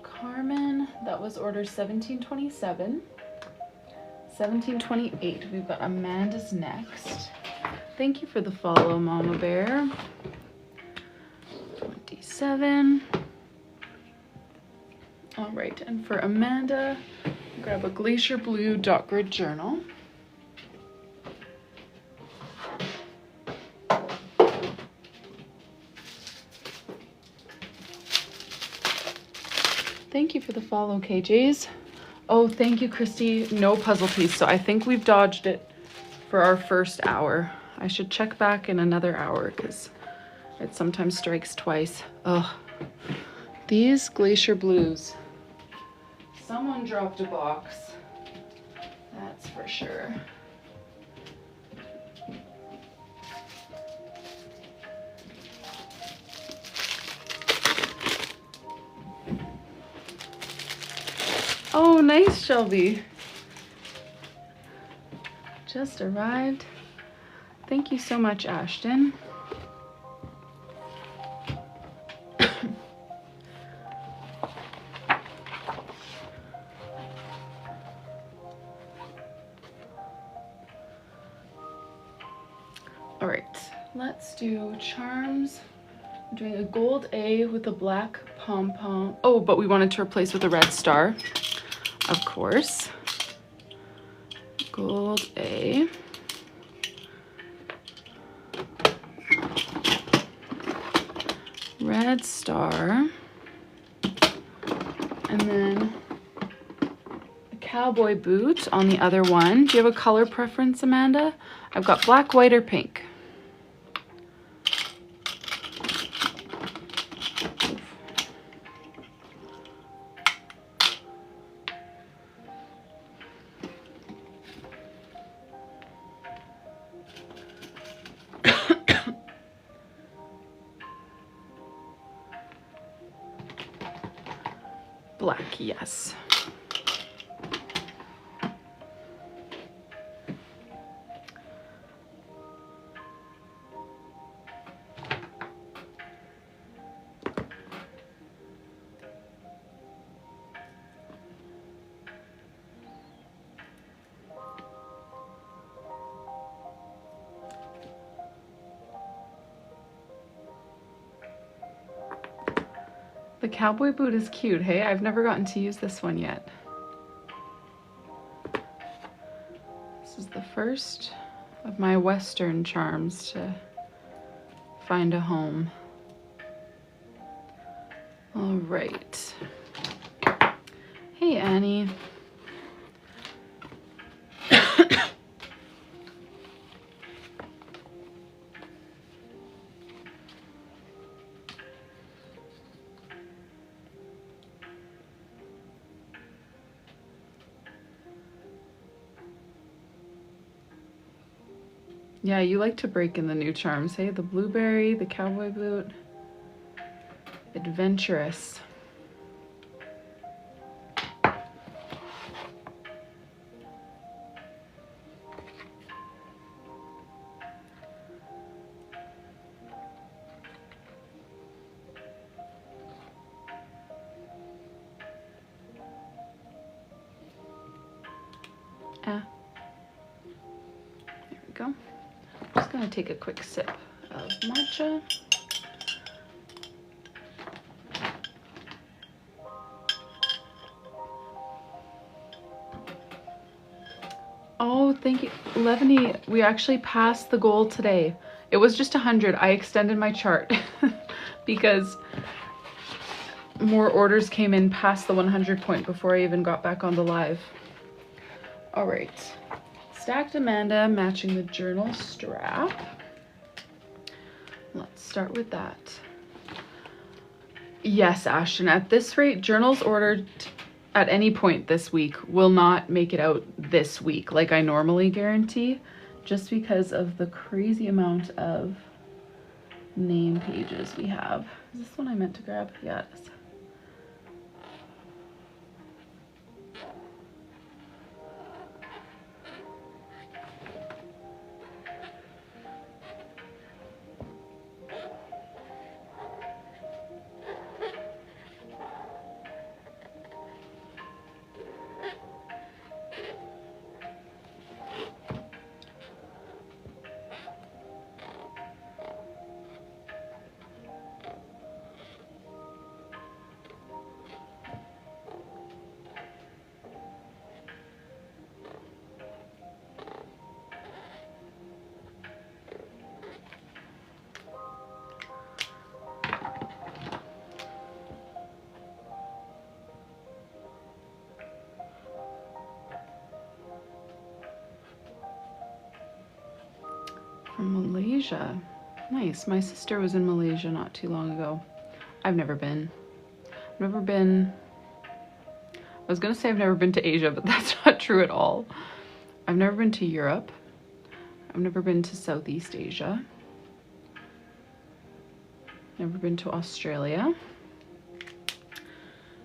Carmen. That was order 1727. 1728, we've got Amanda's next. thank you for the follow, Mama Bear. 27. All right, and for Amanda, grab a Glacier Blue dot grid journal. Thank you for the follow, KJs. Oh, thank you, Christy. No puzzle piece, so I think we've dodged it for our first hour. I should check back in another hour because it sometimes strikes twice. Ugh. These Glacier Blues. Someone dropped a box. That's for sure. Oh, nice, Shelby. Just arrived. Thank you so much, Ashton. All right, let's do charms. I'm doing a gold A with a black pom-pom. Oh, but we wanted to replace with a red star, of course. Gold A. Red star. And then a cowboy boot on the other one. Do you have a color preference, Amanda? I've got black, white, or pink. Black, yes. The cowboy boot is cute, hey? I've never gotten to use this one yet. This is the first of my Western charms to find a home. All right. Hey, Annie. Yeah, you like to break in the new charms, hey? The blueberry, the cowboy boot. Adventurous. There we go. I'm just gonna take a quick sip of matcha. Oh, thank you. Levany, we actually passed the goal today. It was just 100. I extended my chart because more orders came in past the 100 point before I even got back on the live. All right. Stacked Amanda matching the journal strap. Let's start with that. Yes, Ashton, at this rate, journals ordered at any point this week will not make it out this week like I normally guarantee, just because of the crazy amount of name pages we have. Is this one I meant to grab? Yes. From Malaysia. Nice. My sister was in Malaysia not too long ago. I've never been. I was gonna say I've never been to Asia, but that's not true at all. I've never been to Europe. I've never been to Southeast Asia. Never been to Australia.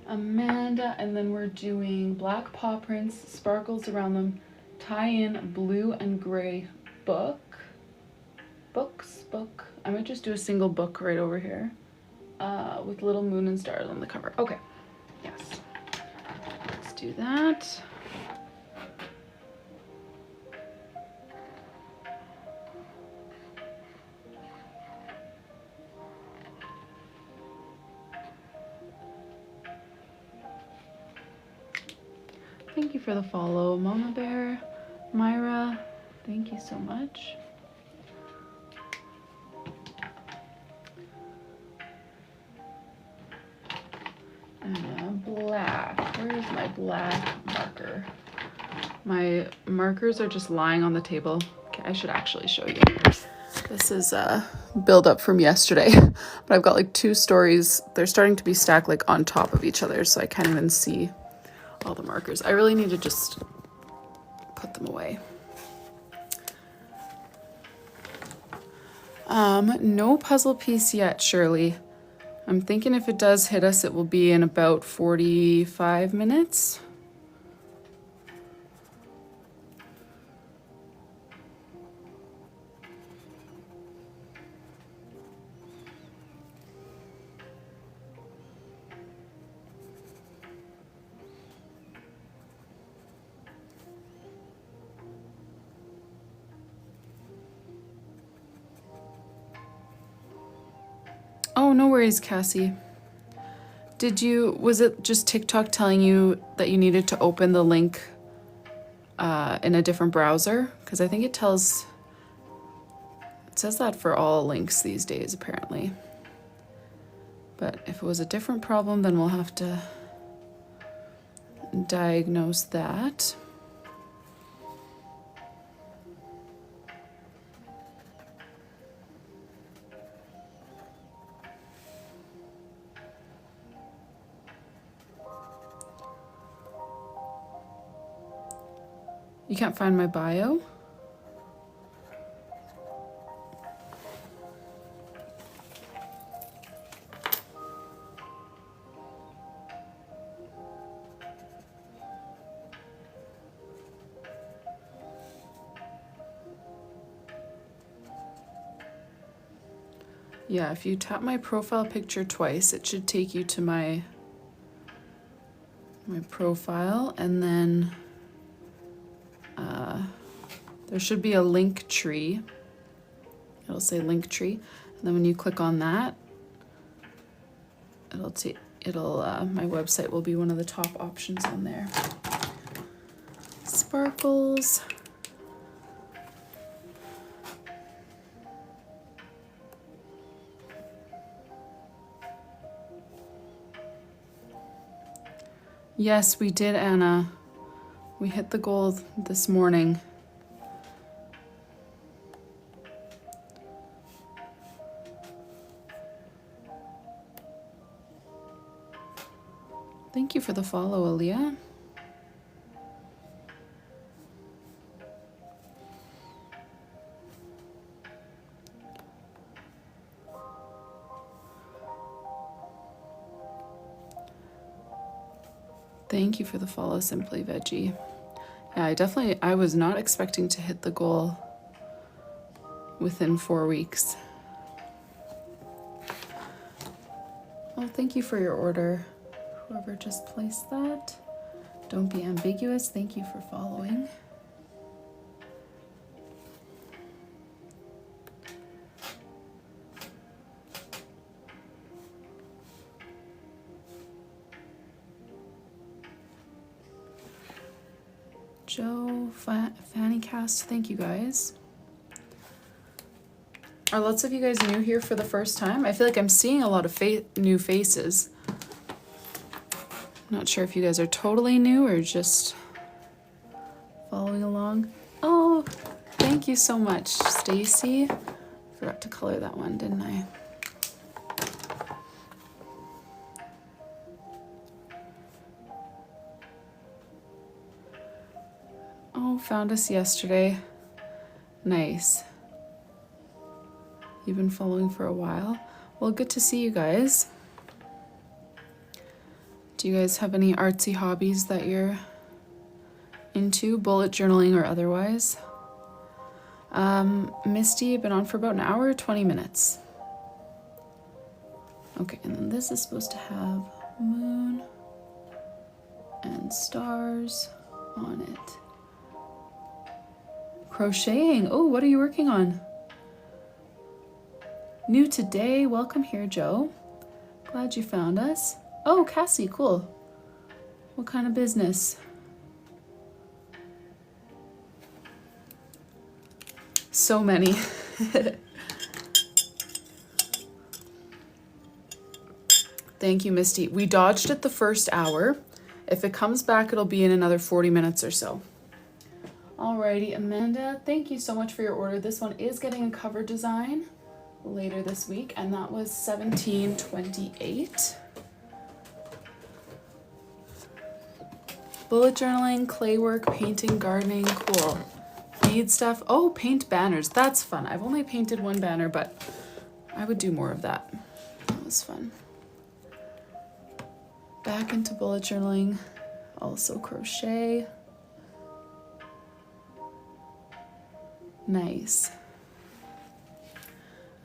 Amanda, and then we're doing black paw prints, sparkles around them, tie in blue and gray book. Book. I might just do a single book right over here with little moon and stars on the cover. Okay, yes. Let's do that. Thank you for the follow, Mama Bear. Myra, thank you so much. Black. Where is my black marker? My markers are just lying on the table. Okay, I should actually show you. This is a build up from yesterday, but I've got like 2 stories. They're starting to be stacked like on top of each other, so I can't even see all the markers. I really need to just put them away. No puzzle piece yet, Shirley. I'm thinking if it does hit us, it will be in about 45 minutes. Oh, no worries, Cassie. Was it just TikTok telling you that you needed to open the link in a different browser? Because I think it says that for all links these days, apparently. But if it was a different problem, then we'll have to diagnose that. You can't find my bio? Yeah, if you tap my profile picture twice, it should take you to my profile, and then there should be a link tree. It'll say link tree, and then when you click on that, my website will be one of the top options on there. Sparkles. Yes, we did, Anna. We hit the goal this morning. Thank you for the follow, Aaliyah. Thank you for the follow, Simply Veggie. Yeah, I was not expecting to hit the goal within 4 weeks. Oh, thank you for your order. Whoever just placed that. Don't be ambiguous. Thank you for following. Joe, Fanny Cast, thank you guys. Are lots of you guys new here for the first time? I feel like I'm seeing a lot of new faces. Not sure if you guys are totally new or just following along. Oh, thank you so much, Stacy. Forgot to color that one, didn't I? Oh, found us yesterday. Nice. You've been following for a while. Well, good to see you guys. Do you guys have any artsy hobbies that you're into, bullet journaling or otherwise? Misty, been on for about an hour, 20 minutes. Okay, and then this is supposed to have moon and stars on it. Crocheting. Oh, what are you working on? New today. Welcome here, Joe. Glad you found us. Oh, Cassie, cool. What kind of business? So many. Thank you, Misty. We dodged it the first hour. If it comes back, it'll be in another 40 minutes or so. Alrighty, Amanda, thank you so much for your order. This one is getting a cover design later this week, and that was $17.28. Bullet journaling, clay work, painting, gardening, cool. Bead stuff. Oh, paint banners. That's fun. I've only painted one banner, but I would do more of that. That was fun. Back into bullet journaling. Also crochet. Nice.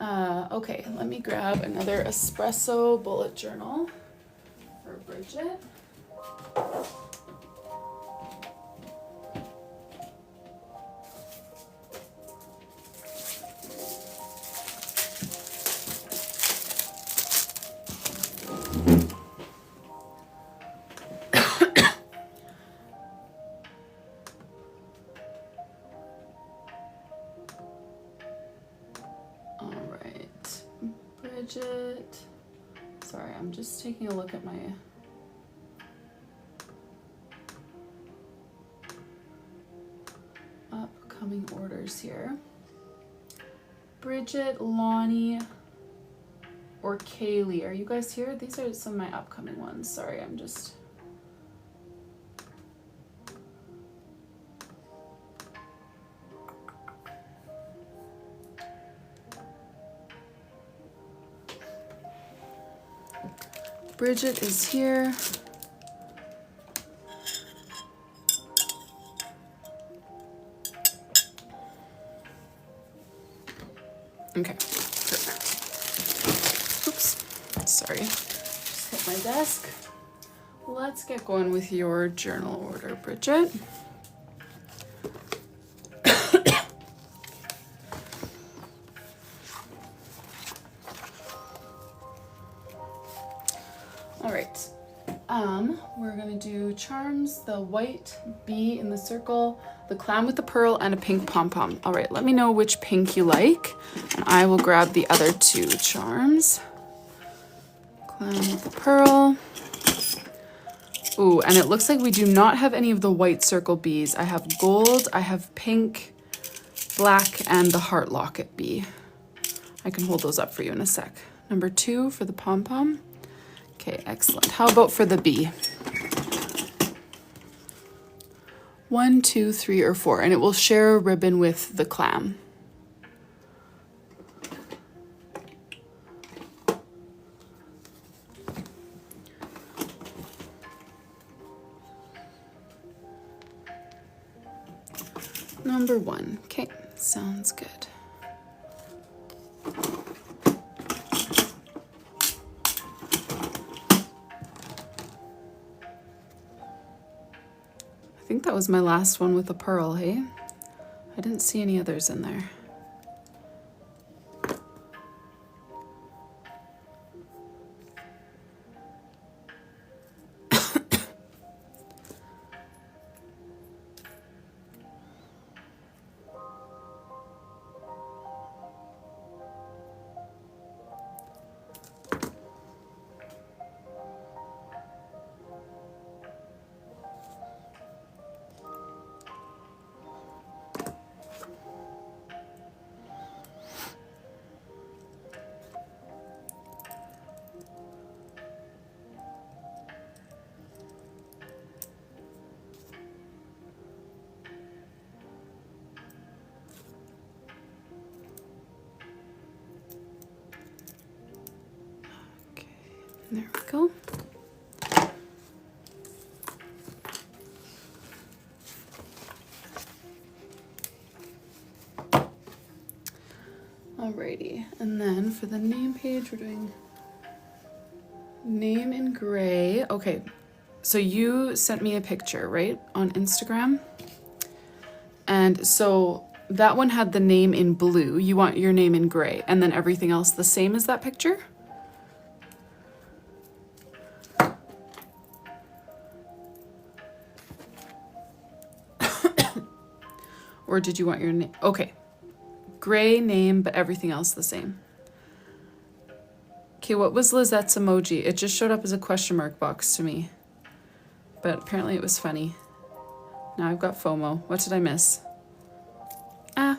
Okay, let me grab another espresso bullet journal for Bridget. Bridget. Sorry, I'm just taking a look at my upcoming orders here. Bridget, Lonnie, or Kaylee, are you guys here? These are some of my upcoming ones. Sorry, I'm just... Bridget is here. Okay, perfect. Oops, sorry, just hit my desk. Let's get going with your journal order, Bridget. All right, we're gonna do charms, the white bee in the circle, the clown with the pearl, and a pink pom-pom. All right, let me know which pink you like, and I will grab the other two charms. Clown with the pearl. Ooh, and it looks like we do not have any of the white circle bees. I have gold, I have pink, black, and the heart locket bee. I can hold those up for you in a sec. Number 2 for the pom-pom. Okay, excellent. How about for the bee? 1, 2, 3, or 4, and it will share a ribbon with the clam. Number 1. Okay, sounds good. I think that was my last one with a pearl, hey? I didn't see any others in there. There we go. Alrighty, and then for the name page, we're doing name in gray. Okay, so you sent me a picture, right, on Instagram? And so that one had the name in blue. You want your name in gray, and then everything else the same as that picture? Or did you want your name? Okay. Gray name, but everything else the same. Okay, what was Lizette's emoji? It just showed up as a question mark box to me. But apparently it was funny. Now I've got FOMO. What did I miss? Ah.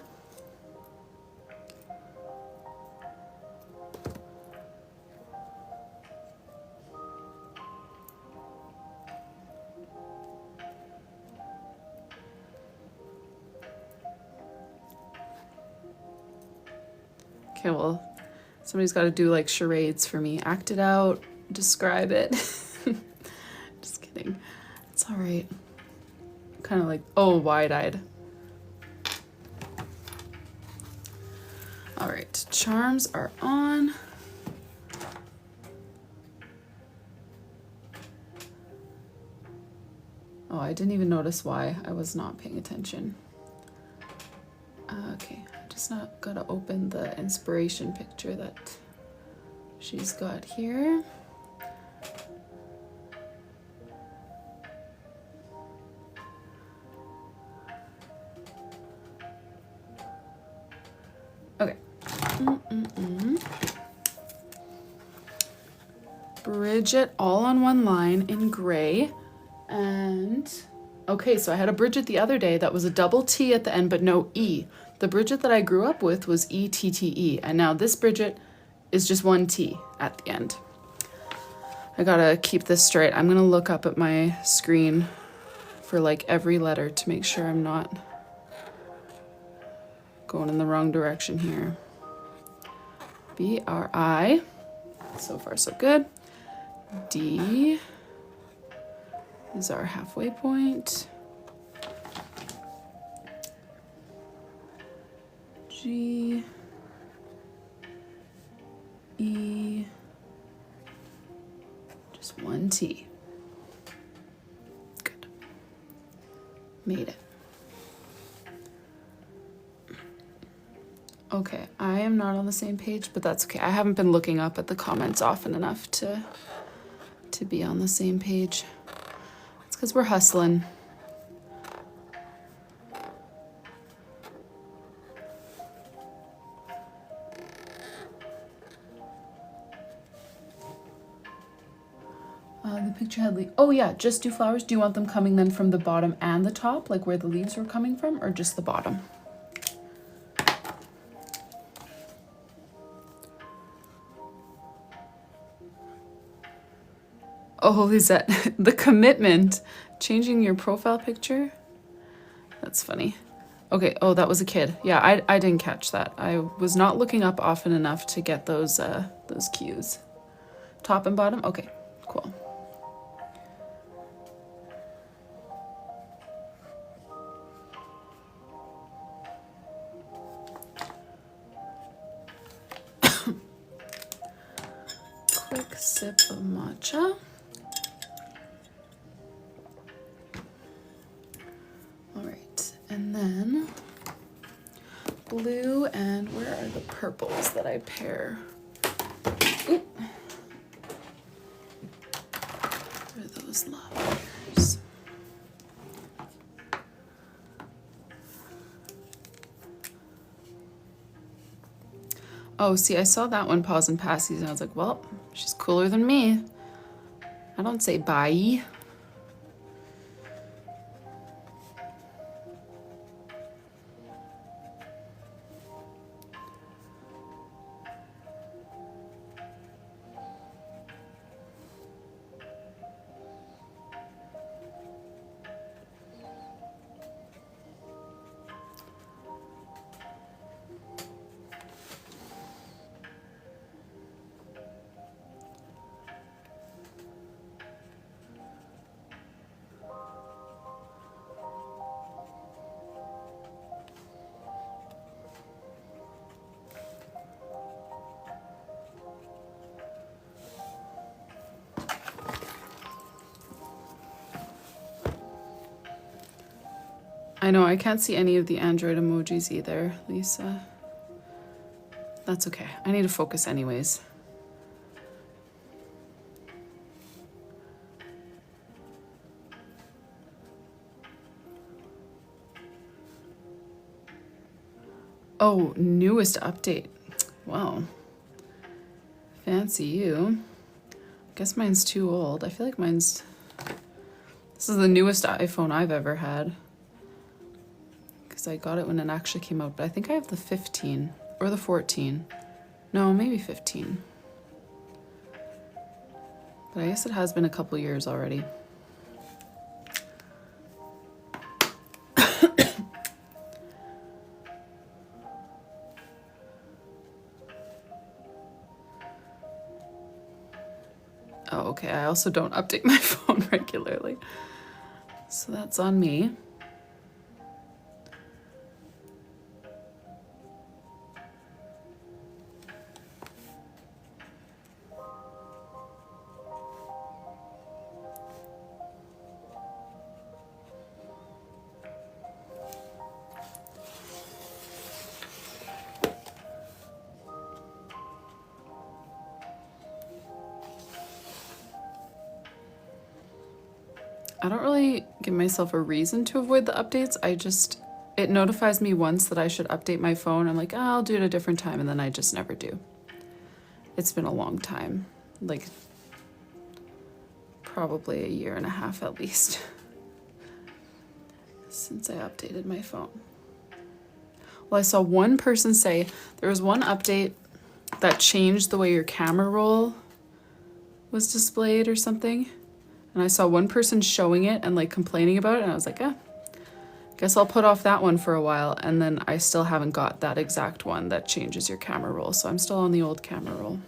Okay, well, somebody's got to do like charades for me. Act it out, describe it. Just kidding. It's all right. Kind of like, oh, wide-eyed. All right, charms are on. Oh, I didn't even notice why I was not paying attention. Okay, I just not gotta open the inspiration picture that she's got here. Okay. Bridget all on one line in gray. And okay, so I had a Bridget the other day that was a double T at the end, but no E. The Bridget that I grew up with was ETTE, and now this Bridget is just one T at the end. I gotta keep this straight. I'm gonna look up at my screen for like every letter to make sure I'm not going in the wrong direction here. B-R-I, so far so good. D is our halfway point. G, E, just one T. Good. Made it. Okay, I am not on the same page, but that's okay. I haven't been looking up at the comments often enough to be on the same page. It's because we're hustling. The picture had leaves. Oh yeah, just do flowers. Do you want them coming then from the bottom and the top, like where the leaves were coming from, or just the bottom? Oh, Lisette, the commitment. Changing your profile picture? That's funny. Okay, oh, that was a kid. Yeah, I didn't catch that. I was not looking up often enough to get those cues. Top and bottom? Okay, cool. Quick sip of matcha. All right, and then blue, and where are the purples that I pair? Oop. Where are those lavenders? Oh, see, I saw that one pause and passies, and I was like, well, she's cooler than me. I don't say bye. I know I can't see any of the Android emojis either, Lisa. That's okay. I need to focus anyways. Oh, newest update. Wow. Fancy you. Guess mine's too old. I feel like mine's... This is the newest iPhone I've ever had. Because I got it when it actually came out. But I think I have the 15 or the 14. No, maybe 15. But I guess it has been a couple years already. Oh, okay. I also don't update my phone regularly. So that's on me. I don't really give myself a reason to avoid the updates. It notifies me once that I should update my phone. I'm like, oh, I'll do it a different time, and then I just never do. It's been a long time, like probably a year and a half at least, since I updated my phone. Well, I saw one person say there was one update that changed the way your camera roll was displayed or something. And I saw one person showing it and like complaining about it, and I was like, guess I'll put off that one for a while. And then I still haven't got that exact one that changes your camera roll, so I'm still on the old camera roll.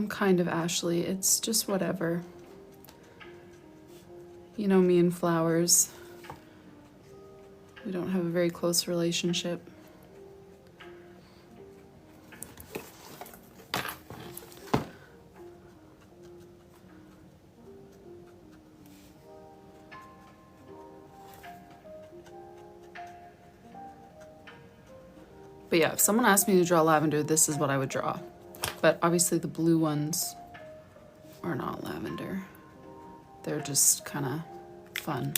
Kind of, Ashley. It's just whatever. You know me and flowers. We don't have a very close relationship. But yeah, if someone asked me to draw lavender, this is what I would draw. But obviously the blue ones are not lavender. They're just kind of fun.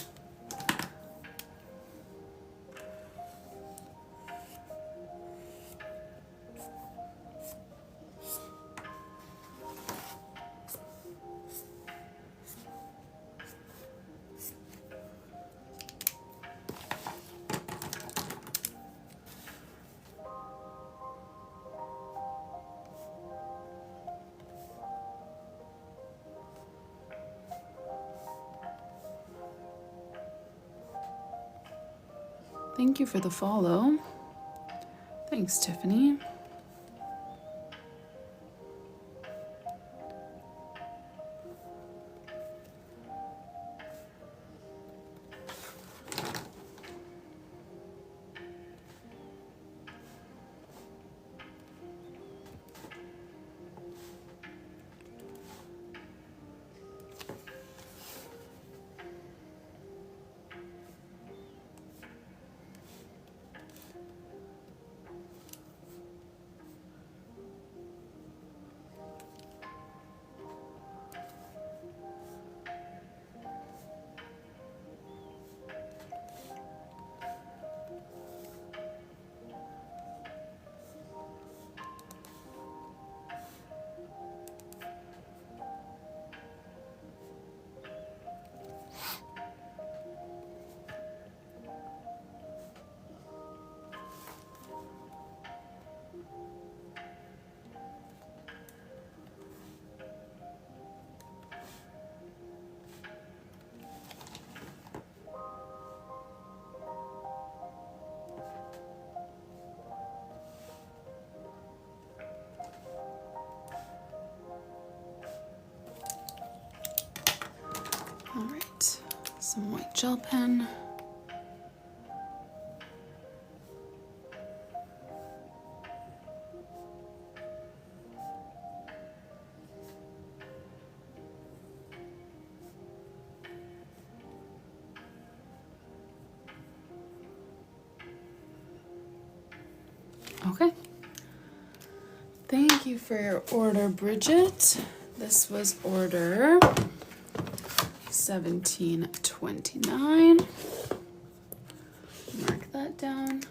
Thank you for the follow. Thanks, Tiffany. gel pen. Okay. Thank you for your order, Bridget. This was order 1729. Mark that down.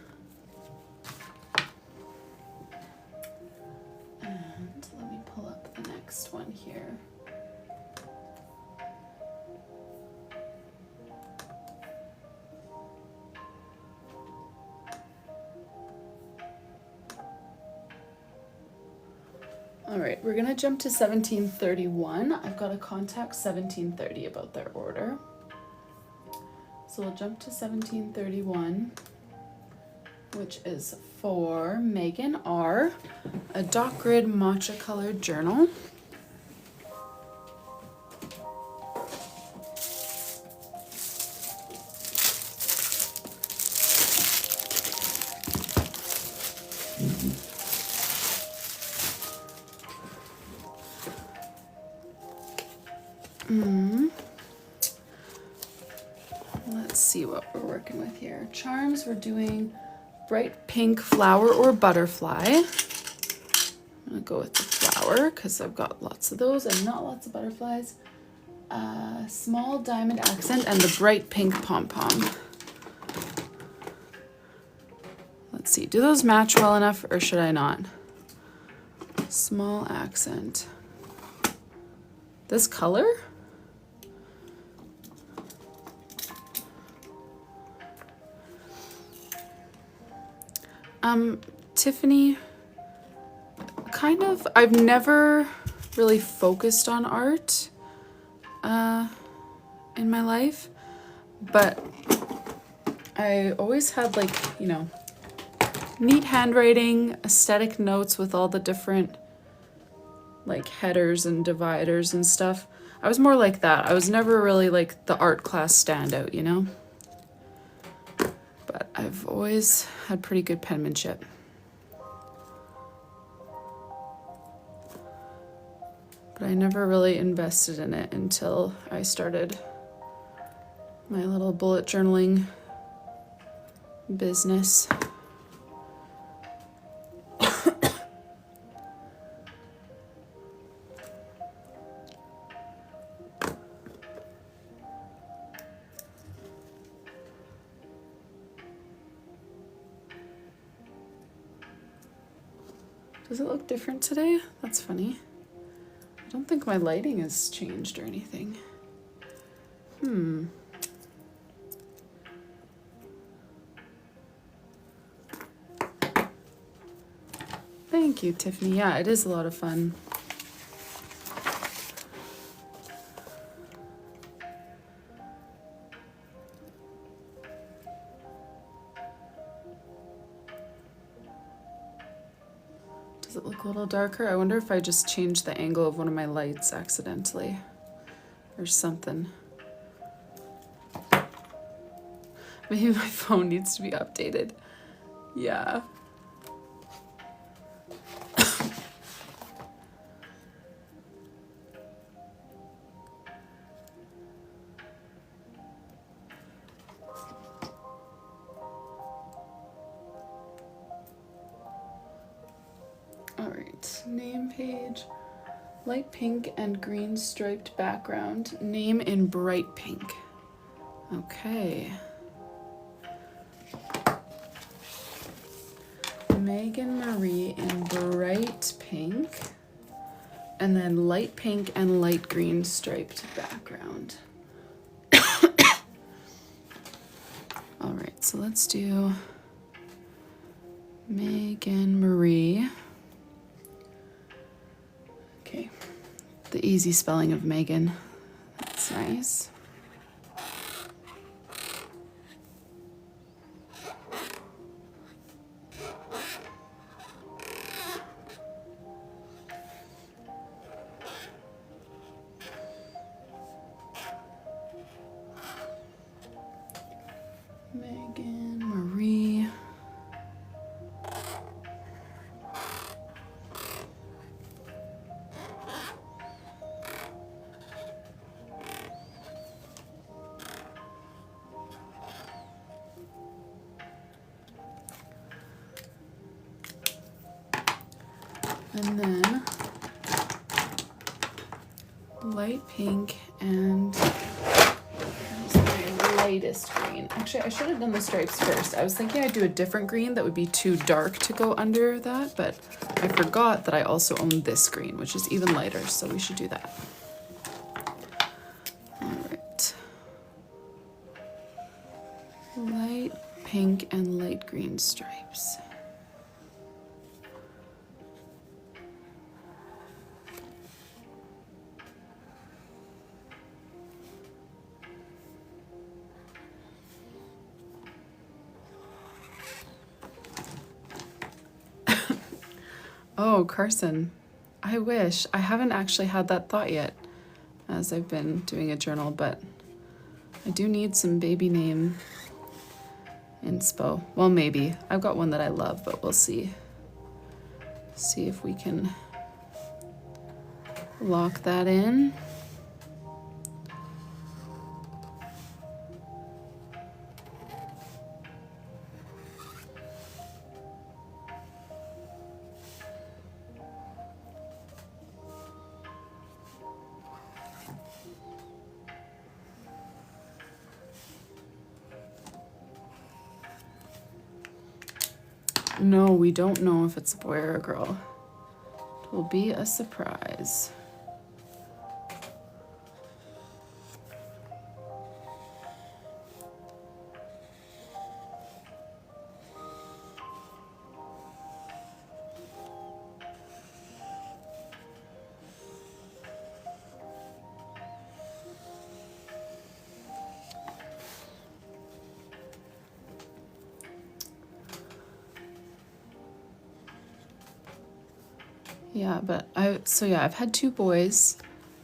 And let me pull up the next one here. All right, we're gonna jump to 1731. I've got to contact 1730 about their order. So we'll jump to 1731, which is for Megan R, a dot grid matcha colored journal. Let's see what we're working with here. Charms, we're doing bright pink flower or butterfly. I'm gonna go with the flower because I've got lots of those and not lots of butterflies. Small diamond accent and the bright pink pom-pom. Let's see, do those match well enough or should I not? Small accent. This color? Tiffany, kind of, I've never really focused on art in my life, but I always had like, you know, neat handwriting, aesthetic notes with all the different like headers and dividers and stuff. I was more like that. I was never really like the art class standout, you know? But I've always had pretty good penmanship. But I never really invested in it until I started my little bullet journaling business. Does it look different today? That's funny. I don't think my lighting has changed or anything. Thank you, Tiffany. Yeah, it is a lot of fun. Does it look a little darker? I wonder if I just changed the angle of one of my lights accidentally or something. Maybe my phone needs to be updated. Yeah. Name page, light pink and green striped background, name in bright pink. Okay. Megan Marie in bright pink, and then light pink and light green striped background. All right, so let's do Megan Marie. Okay, the easy spelling of Megan. That's nice. And then light pink and my lightest green. Actually, I should have done the stripes first. I was thinking I'd do a different green that would be too dark to go under that, but I forgot that I also own this green, which is even lighter, so we should do that. All right. Light pink and light green stripes. Oh, Carson, I wish. I haven't actually had that thought yet as I've been doing a journal, but I do need some baby name inspo. Well, maybe. I've got one that I love, but we'll see. See if we can lock that in. No, we don't know if it's a boy or a girl. It will be a surprise. Yeah, but I've had two boys,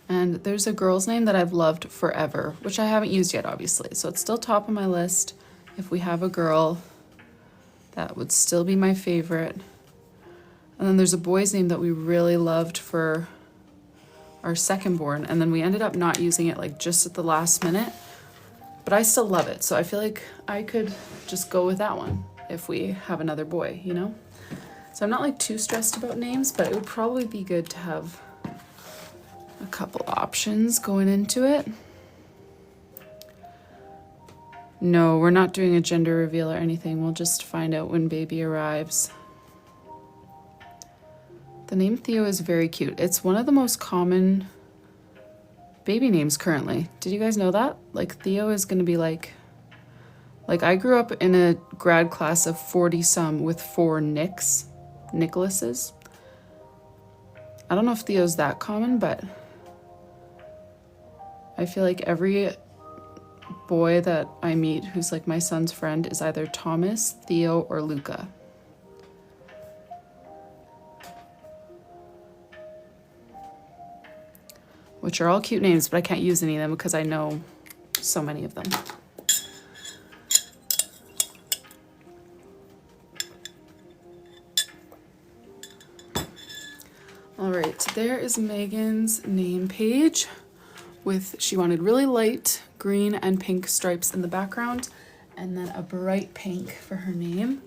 and there's a girl's name that I've loved forever, which I haven't used yet, obviously. So it's still top of my list. If we have a girl, that would still be my favorite. And then there's a boy's name that we really loved for our second born, and then we ended up not using it like just at the last minute, but I still love it. So I feel like I could just go with that one if we have another boy, you know? So I'm not like too stressed about names, but it would probably be good to have a couple options going into it. No, we're not doing a gender reveal or anything. We'll just find out when baby arrives. The name Theo is very cute. It's one of the most common baby names currently. Did you guys know that? Like Theo is gonna be like I grew up in a grad class of 40 some with 4 Nicholases. I don't know if Theo's that common, but I feel like every boy that I meet who's like my son's friend is either Thomas, Theo, or Luca. Which are all cute names, but I can't use any of them because I know so many of them. All right, there is Megan's name page with, she wanted really light green and pink stripes in the background and then a bright pink for her name.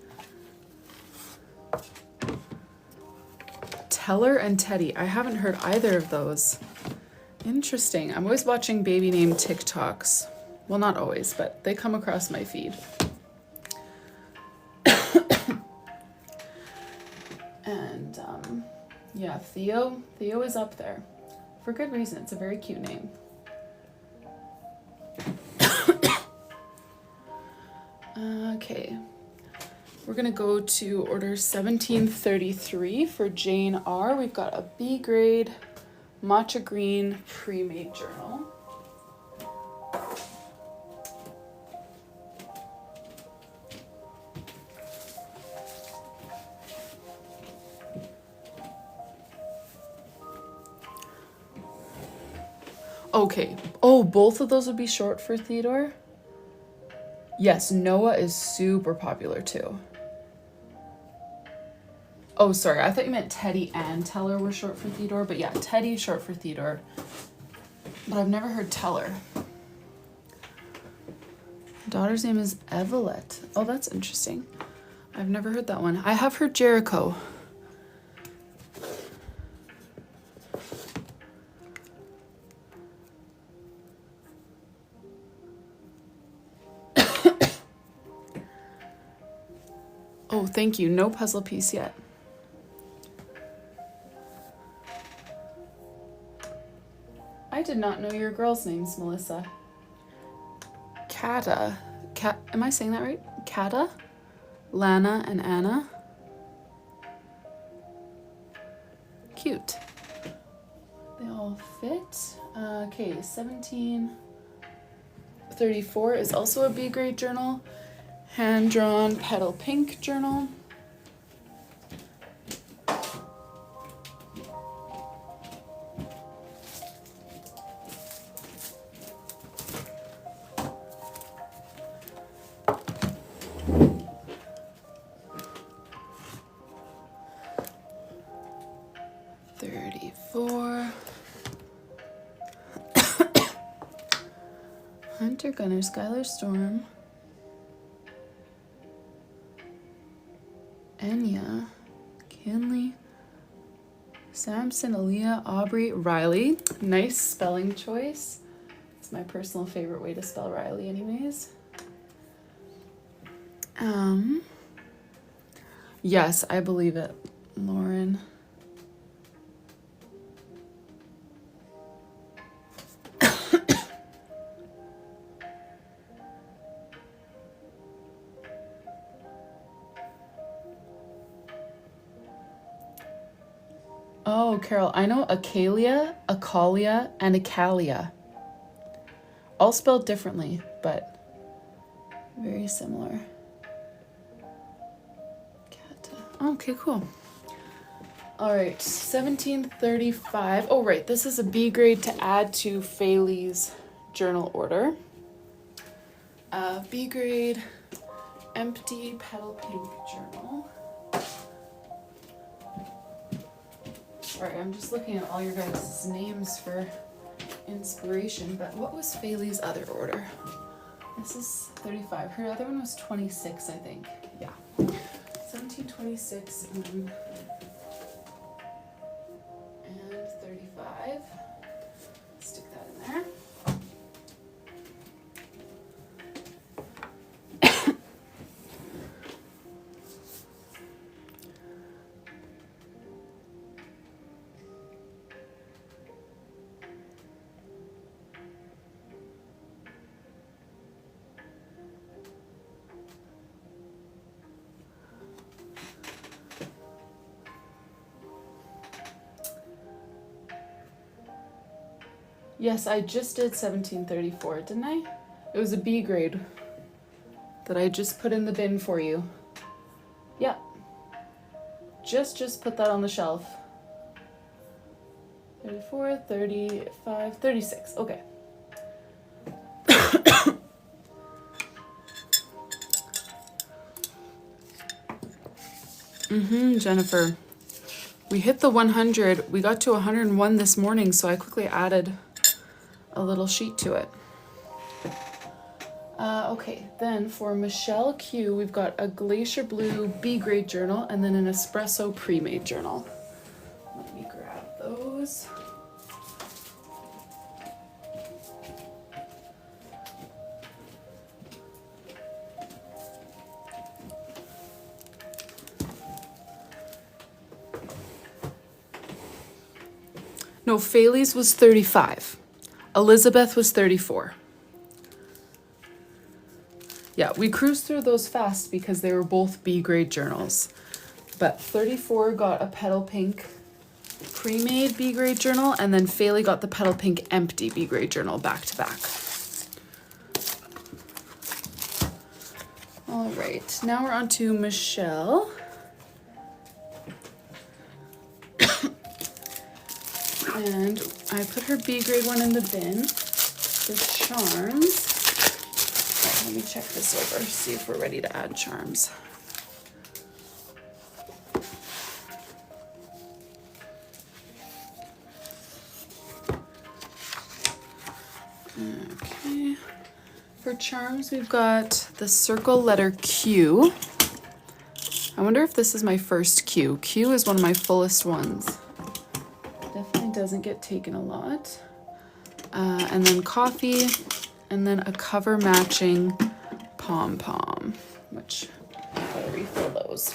Teller and Teddy, I haven't heard either of those. Interesting. I'm always watching baby name TikToks. Well, not always, but they come across my feed. And yeah, Theo is up there for good reason. It's a very cute name. Okay, we're gonna go to order 1733 for Jane R. We've got a B grade matcha green pre-made journal. Okay. Oh, both of those would be short for Theodore? Yes, Noah is super popular too. Oh, sorry. I thought you meant Teddy and Teller were short for Theodore, but yeah, Teddy short for Theodore. But I've never heard Teller. Daughter's name is Evelette. Oh, that's interesting. I've never heard that one. I have heard Jericho. Oh, thank you. No puzzle piece yet. I did not know your girls' names, Melissa. Kata. Am I saying that right? Kata, Lana, and Anna. Cute. They all fit. Okay, 1734 is also a B grade journal. Hand-drawn petal pink journal. Hunter Gunner, Skylar Storm, Enya, Kinley, Samson, Aaliyah, Aubrey, Rylee. Nice spelling choice. It's my personal favorite way to spell Rylee anyways. Yes, I believe it, Lauren. Oh, Carol, I know Acalia, Acalia, and Acalia. All spelled differently, but very similar. Okay, cool. All right, 1735. Oh, right, this is a B grade to add to Faylee's journal order. B grade, empty petal pink journal. Sorry, I'm just looking at all your guys' names for inspiration, but what was Faylee's other order? This is 35. Her other one was 26, I think. Yeah. 1726 and 35. Stick that in there. Yes, I just did 1734, didn't I? It was a B grade that I just put in the bin for you. Yeah. Just put that on the shelf. 34, 35, 36. Okay. Jennifer. We hit the 100. We got to 101 this morning, so I quickly added a little sheet to it. Okay, then for Michelle Q, we've got a Glacier Blue B grade journal and then an Espresso pre-made journal. Let me grab those. No, Faylee's was 35. Elizabeth was 34. Yeah, we cruised through those fast because they were both B grade journals. But 34 got a petal pink pre-made B grade journal, and then Faylee got the petal pink empty B grade journal back to back. All right, now we're on to Michelle. And I put her B grade one in the bin. The charms. Right, let me check this over, see if we're ready to add charms. Okay. For charms, we've got the circle letter Q. I wonder if this is my first Q. Q is one of my fullest ones. Definitely doesn't get taken a lot. And then coffee, and then a cover matching pom-pom, which I'll refill those.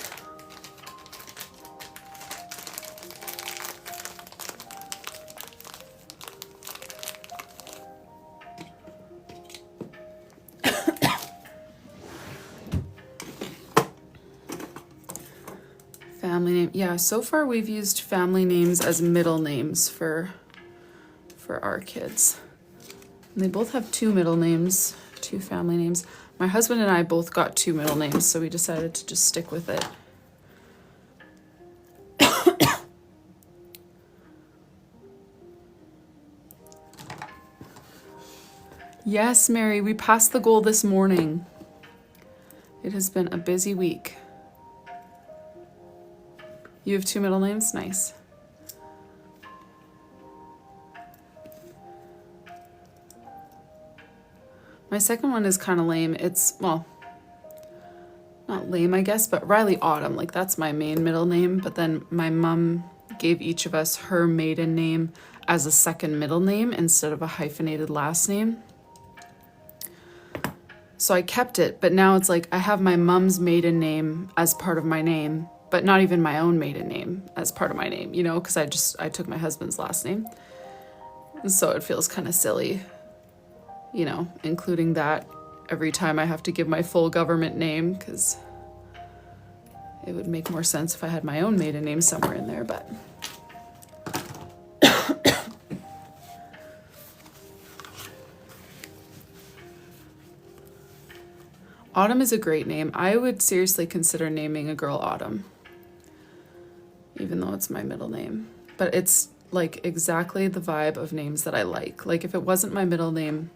family name. Yeah, so far we've used family names as middle names for our kids. And they both have 2 middle names, 2 family names. My husband and I both got 2 middle names, so we decided to just stick with it. Yes, Mary, we passed the goal this morning. It has been a busy week. You have 2 middle names? Nice. My second one is kind of lame. It's, well, not lame, I guess, but Rylee Autumn. Like, that's my main middle name. But then my mom gave each of us her maiden name as a second middle name instead of a hyphenated last name. So I kept it, but now it's like I have my mom's maiden name as part of my name, but not even my own maiden name as part of my name, you know, because I took my husband's last name. And so it feels kind of silly, you know, including that every time I have to give my full government name, because it would make more sense if I had my own maiden name somewhere in there, but... Autumn is a great name. I would seriously consider naming a girl Autumn, even though it's my middle name. But it's like exactly the vibe of names that I like. Like if it wasn't my middle name,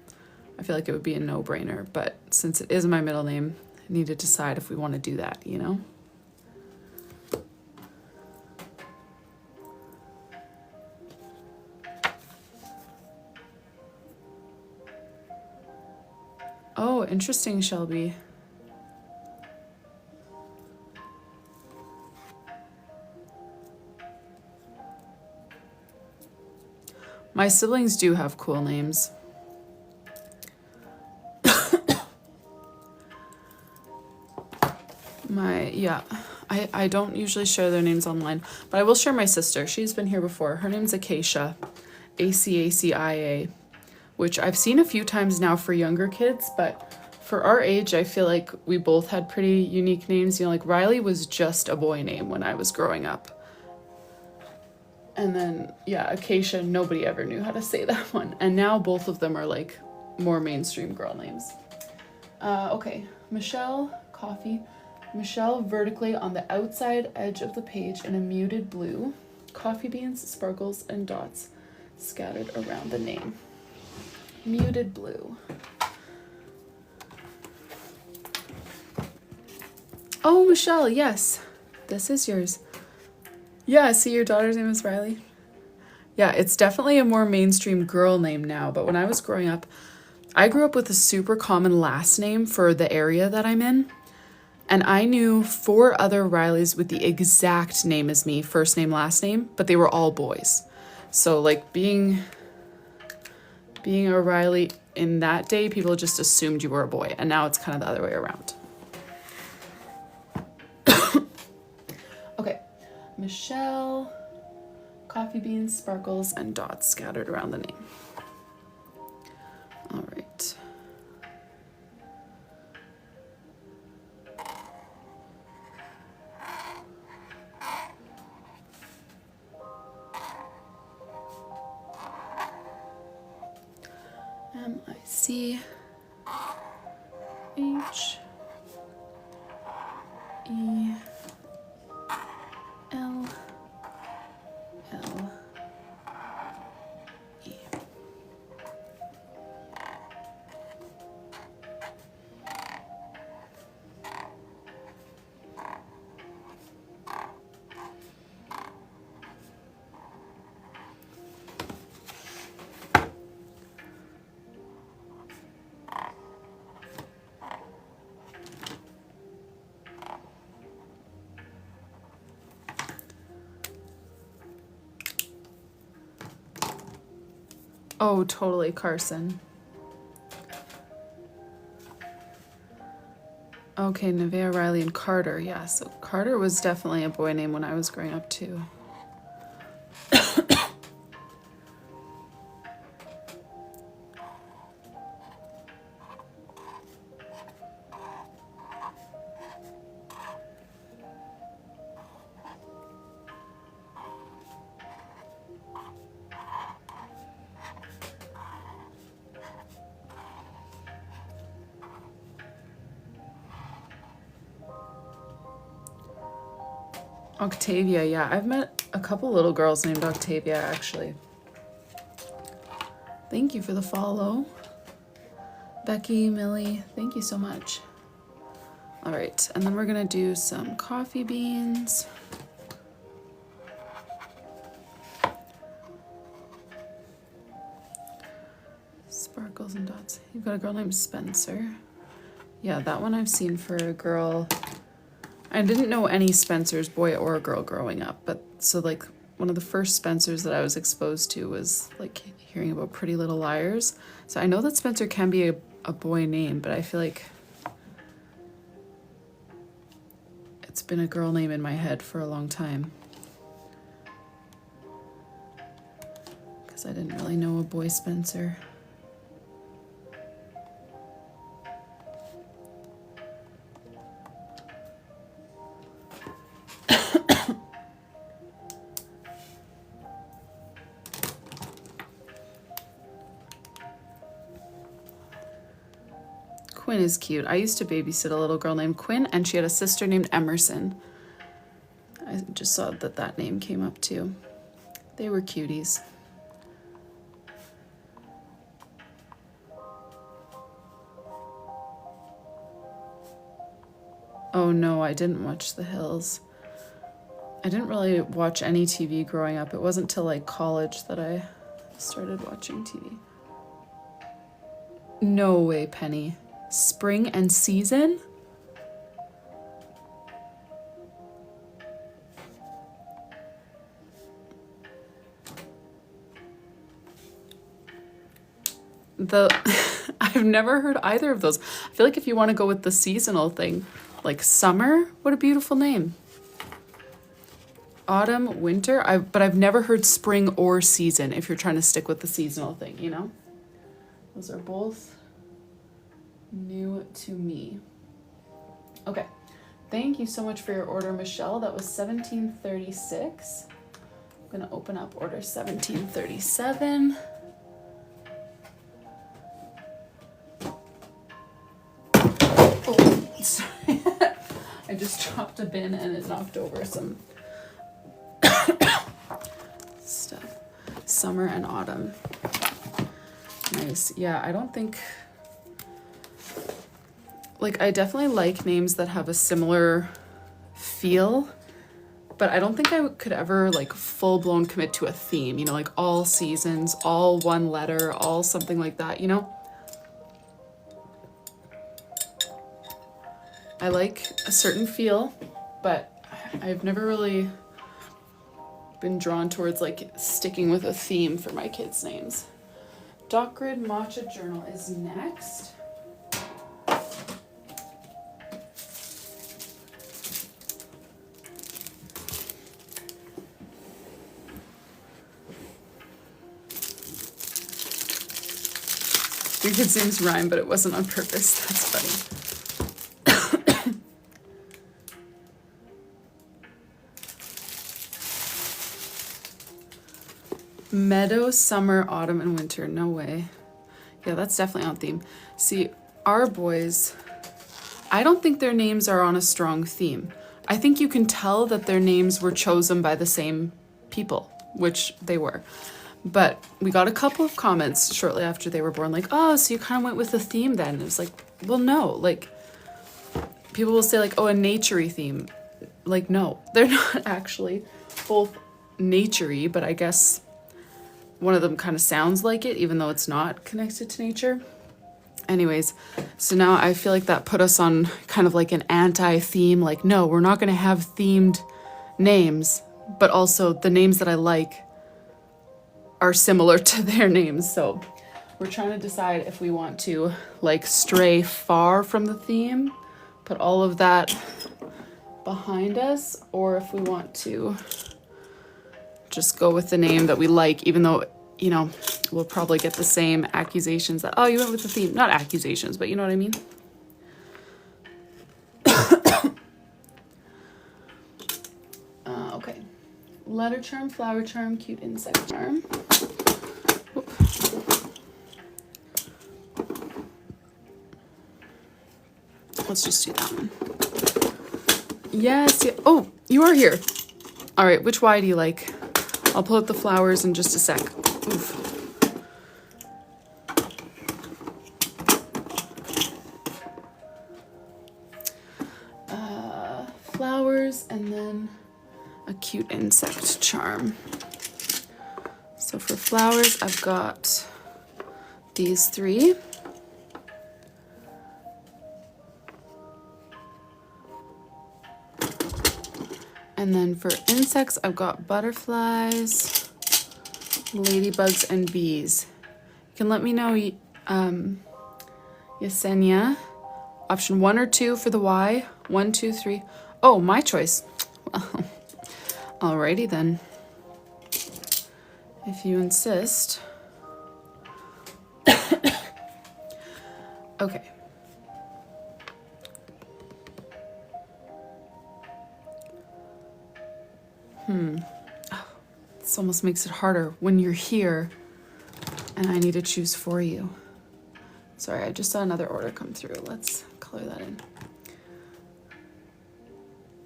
I feel like it would be a no-brainer. But since it is my middle name, I need to decide if we want to do that, you know? Oh, interesting, Shelby. My siblings do have cool names. I don't usually share their names online, but I will share my sister. She's been here before. Her name's Acacia, Acacia, which I've seen a few times now for younger kids, but for our age, I feel like we both had pretty unique names. You know, like Rylee was just a boy name when I was growing up. And then, yeah, Acacia, nobody ever knew how to say that one. And now both of them are like more mainstream girl names. Okay, Michelle, coffee. Michelle vertically on the outside edge of the page in a muted blue. Coffee beans, sparkles, and dots scattered around the name. Muted blue. Oh, Michelle, yes. This is yours. Yeah, see, your daughter's name is Rylee. Yeah, it's definitely a more mainstream girl name now, but when I was growing up, I grew up with a super common last name for the area that I'm in, and I knew 4 other Ryleys with the exact name as me, first name, last name, but they were all boys. So like being a Rylee in that day, people just assumed you were a boy, and now it's kind of the other way around. Okay. Michelle, coffee beans, sparkles, and dots scattered around the name. All right. MICHELLE. Oh, totally, Carson. Okay, Nevaeh, Rylee, and Carter. Yeah, so Carter was definitely a boy name when I was growing up too. Octavia, yeah. I've met a couple little girls named Octavia, actually. Thank you for the follow. Becky, Millie, thank you so much. All right, and then we're gonna do some coffee beans. Sparkles and dots. You've got a girl named Spencer. Yeah, that one I've seen for a girl. I didn't know any Spencers, boy or girl, growing up, but so like one of the first Spencers that I was exposed to was like hearing about Pretty Little Liars. So I know that Spencer can be a boy name, but I feel like it's been a girl name in my head for a long time. Because I didn't really know a boy Spencer. Quinn is cute. I used to babysit a little girl named Quinn, and she had a sister named Emerson. I just saw that name came up too. They were cuties. Oh no, I didn't watch The Hills. I didn't really watch any TV growing up. It wasn't till like college that I started watching TV. No way, Penny. Spring and Season? I've never heard either of those. I feel like if you want to go with the seasonal thing, like summer, what a beautiful name. Autumn, winter, but I've never heard spring or season if you're trying to stick with the seasonal thing, you know? Those are both new to me. Okay, thank you so much for your order, Michelle. That was 1736. I'm gonna open up order 1737. Oh, sorry. I just dropped a bin and it knocked over some stuff. Summer and autumn. Nice. Yeah, I don't think, like, I definitely like names that have a similar feel, but I don't think I could ever like full-blown commit to a theme, you know, like all seasons, all one letter, all something like that, you know? I like a certain feel, but I've never really been drawn towards like sticking with a theme for my kids' names. Dot Grid Matcha Journal is next. Your kid's names rhyme, but it wasn't on purpose. That's funny. Meadow, summer, autumn, and winter. No way. Yeah, that's definitely on theme. See, our boys, I don't think their names are on a strong theme. I think you can tell that their names were chosen by the same people, which they were. But we got a couple of comments shortly after they were born, like, oh, so you kind of went with the theme then. And it was like, well, no. Like, people will say, like, oh, a nature-y theme. Like, no, they're not actually both nature-y, but I guess one of them kind of sounds like it, even though it's not connected to nature. Anyways, so now I feel like that put us on kind of like an anti-theme, like, no, we're not going to have themed names, but also the names that I like are similar to their names. So we're trying to decide if we want to like stray far from the theme, put all of that behind us, or if we want to just go with the name that we like, even though, you know, we'll probably get the same accusations that, oh, you went with the theme. Not accusations, but you know what I mean? Okay. Letter charm, flower charm, cute insect charm. Whoop. Let's just do that one. Yes. Yeah. Oh, you are here. All right, which Y do you like? I'll pull out the flowers in just a sec. Oof. Flowers and then a cute insect charm. So for flowers, I've got these 3. And then for insects, I've got butterflies, ladybugs, and bees. You can let me know, Yesenia, option 1 or 2 for the Y. 1, 2, 3. Oh, my choice. Well, alrighty then. If you insist. Okay. This almost makes it harder when you're here and I need to choose for you. Sorry, I just saw another order come through. Let's color that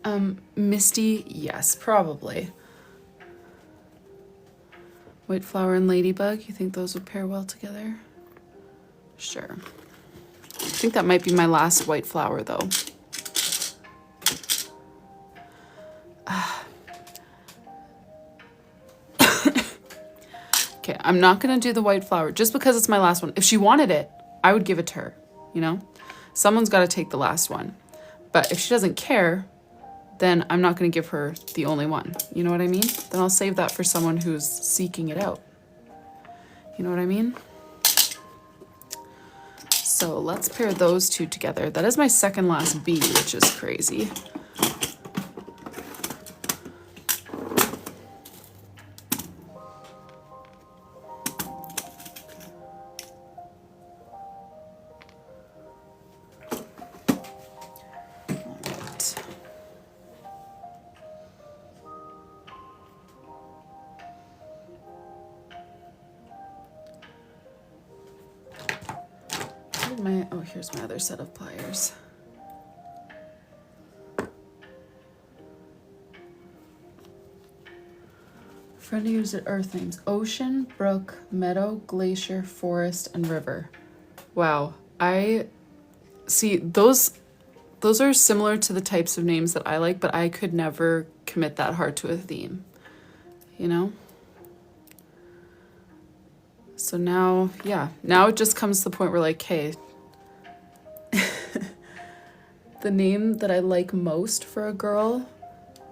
in. Misty, yes, probably. White flower and ladybug, you think those would pair well together? Sure. I think that might be my last white flower though. Okay, I'm not gonna do the white flower just because it's my last one. If she wanted it, I would give it to her, you know? Someone's gotta take the last one. But if she doesn't care, then I'm not gonna give her the only one. You know what I mean? Then I'll save that for someone who's seeking it out. You know what I mean? So let's pair those 2 together. That is my second last B, which is crazy. Oh, here's my other set of pliers. Friend who used it earth names: ocean, brook, meadow, glacier, forest, and river. Wow, I see those are similar to the types of names that I like, but I could never commit that hard to a theme, you know? So now, yeah, now it just comes to the point where like, hey, the name that I like most for a girl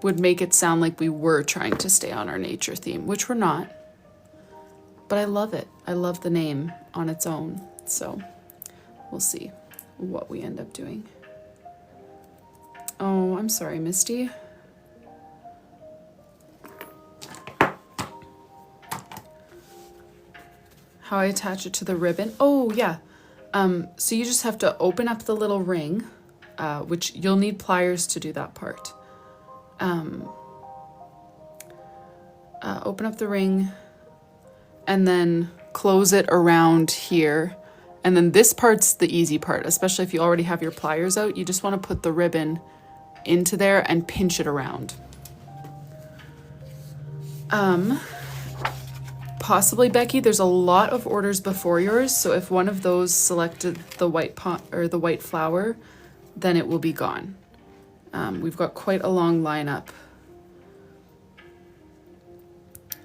would make it sound like we were trying to stay on our nature theme, which we're not. But I love it. I love the name on its own. So we'll see what we end up doing. Oh, I'm sorry, Misty. How I attach it to the ribbon. Oh, yeah. So you just have to open up the little ring, which you'll need pliers to do that part. Open up the ring and then close it around here. And then this part's the easy part, especially if you already have your pliers out. You just want to put the ribbon into there and pinch it around. Possibly, Becky, there's a lot of orders before yours, so if one of those selected the white pot or the white flower, then it will be gone. We've got quite a long lineup.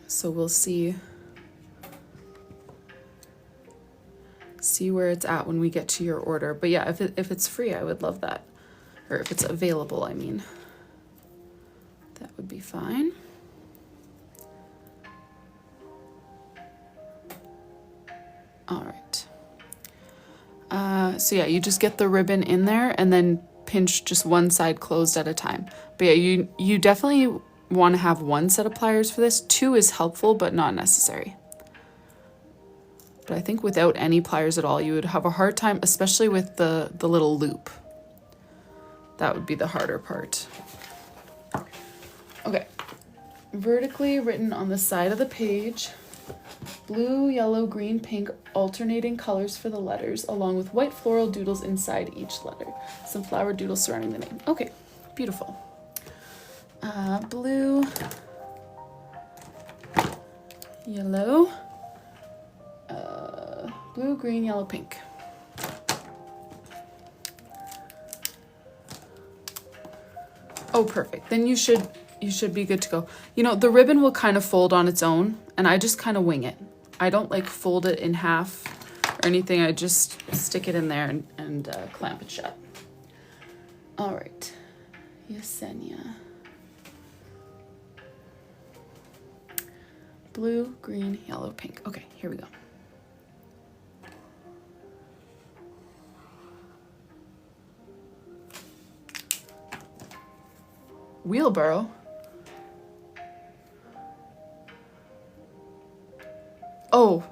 So we'll see where it's at when we get to your order. But yeah, if it's free, I would love that. Or if it's available, I mean. That would be fine. All right. So yeah, you just get the ribbon in there and then pinch just one side closed at a time. But yeah, you definitely want to have one set of pliers for this. 2 is helpful, but not necessary. But I think without any pliers at all, you would have a hard time, especially with the little loop. That would be the harder part. Okay. Vertically written on the side of the page. Blue, yellow, green, pink, alternating colors for the letters, along with white floral doodles inside each letter. Some flower doodles surrounding the name. Okay, beautiful. Blue, yellow, blue, green, yellow, pink. Oh, perfect. Then you should be good to go. You know, the ribbon will kind of fold on its own, and I just kind of wing it. I don't like fold it in half or anything. I just stick it in there and clamp it shut. All right, Yesenia. Blue, green, yellow, pink. Okay, here we go. Wheelbarrow. Oh,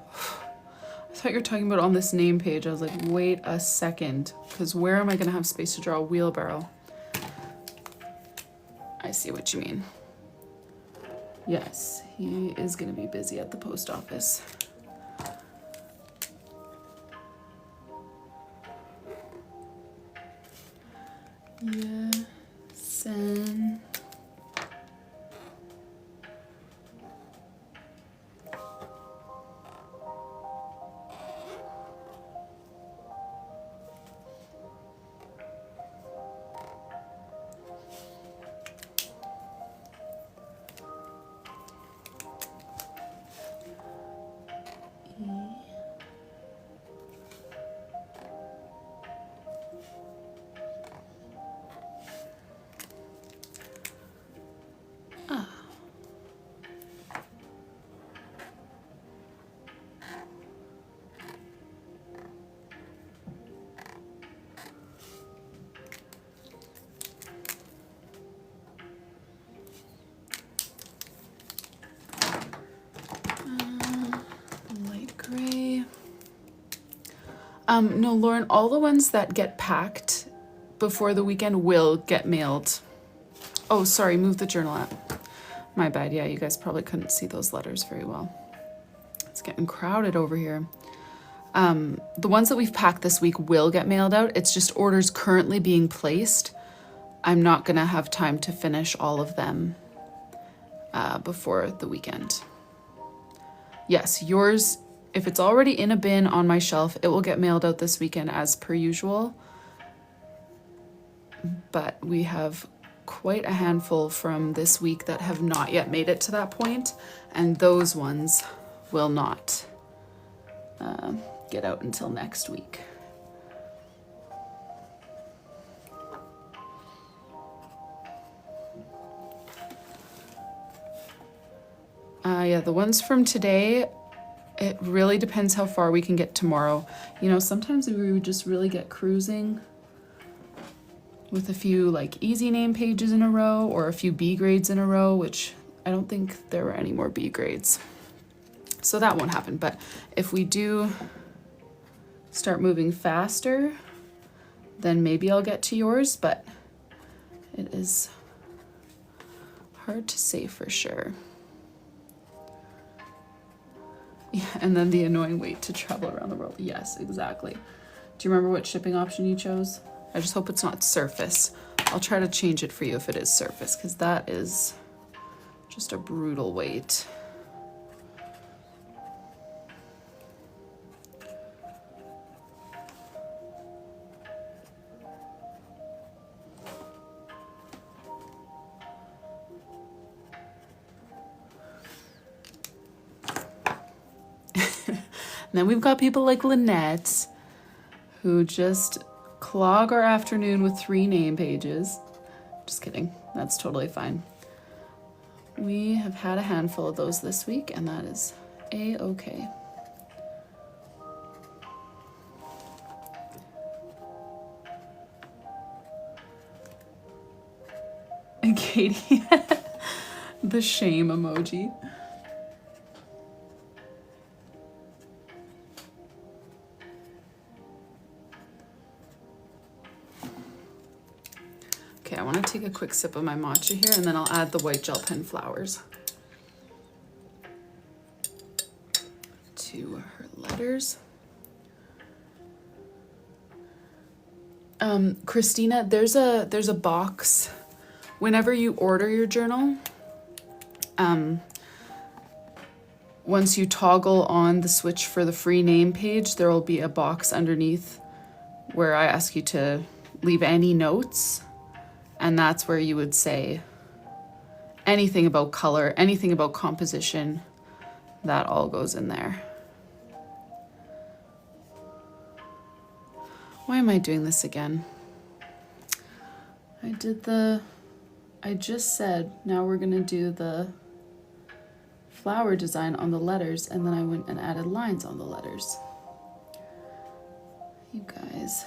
I thought you were talking about on this name page. I was like, wait a second, because where am I going to have space to draw a wheelbarrow? I see what you mean. Yes, he is going to be busy at the post office. Yes, and light gray. No, Lauren, all the ones that get packed before the weekend will get mailed. Oh, sorry, move the journal app. My bad. Yeah, you guys probably couldn't see those letters very well. It's getting crowded over here. The ones that we've packed this week will get mailed out. It's just orders currently being placed. I'm not gonna have time to finish all of them before the weekend. Yes, yours, if it's already in a bin on my shelf, it will get mailed out this weekend as per usual. But we have quite a handful from this week that have not yet made it to that point, and those ones will not get out until next week. Yeah, the ones from today, it really depends how far we can get tomorrow. You know, sometimes we would just really get cruising with a few like easy name pages in a row or a few B grades in a row, which I don't think there were any more B grades. So that won't happen. But if we do start moving faster, then maybe I'll get to yours, but it is hard to say for sure. Yeah, and then the annoying wait to travel around the world. Yes, exactly. Do you remember what shipping option you chose? I just hope it's not surface. I'll try to change it for you if it is surface, because that is just a brutal wait. And then we've got people like Lynette, who just clog our afternoon with 3 name pages. Just kidding, that's totally fine. We have had a handful of those this week, and that is a-okay. And Katie, the shame emoji. Okay, I want to take a quick sip of my matcha here, and then I'll add the white gel pen flowers to her letters. Christina, there's a box Whenever you order your journal, once you toggle on the switch for the free name page, there will be a box underneath where I ask you to leave any notes, and that's where you would say anything about color, anything about composition, that all goes in there. Why am I doing this again? I just said, now we're gonna do the flower design on the letters, and then I went and added lines on the letters. You guys.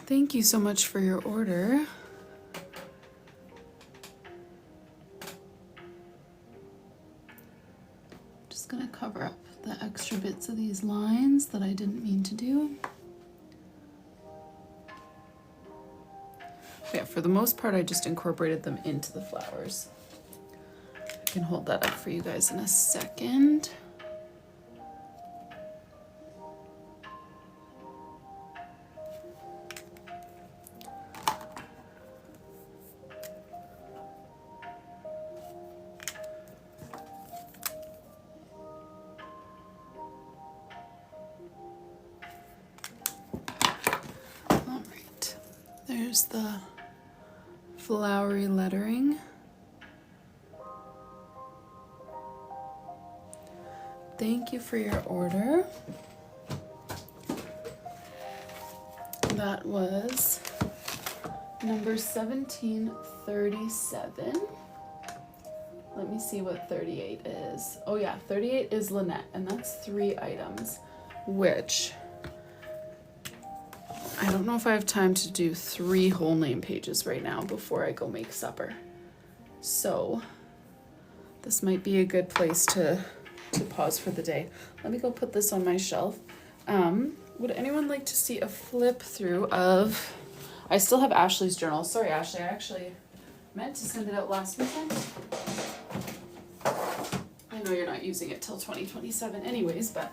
Thank you so much for your order. Just gonna cover up the extra bits of these lines that I didn't mean to do. Yeah, for the most part, I just incorporated them into the flowers. I can hold that up for you guys in a second. There's the flowery lettering. Thank you for your order. That was number 1737. Let me see what 38 is. Oh yeah, 38 is Lynette, and that's 3 items, which I don't know if I have time to do 3 whole name pages right now before I go make supper. So this might be a good place to pause for the day. Let me go put this on my shelf. Would anyone like to see a flip through of, I still have Ashley's journal. Sorry, Ashley, I actually meant to send it out last weekend. I know you're not using it till 2027 anyways, but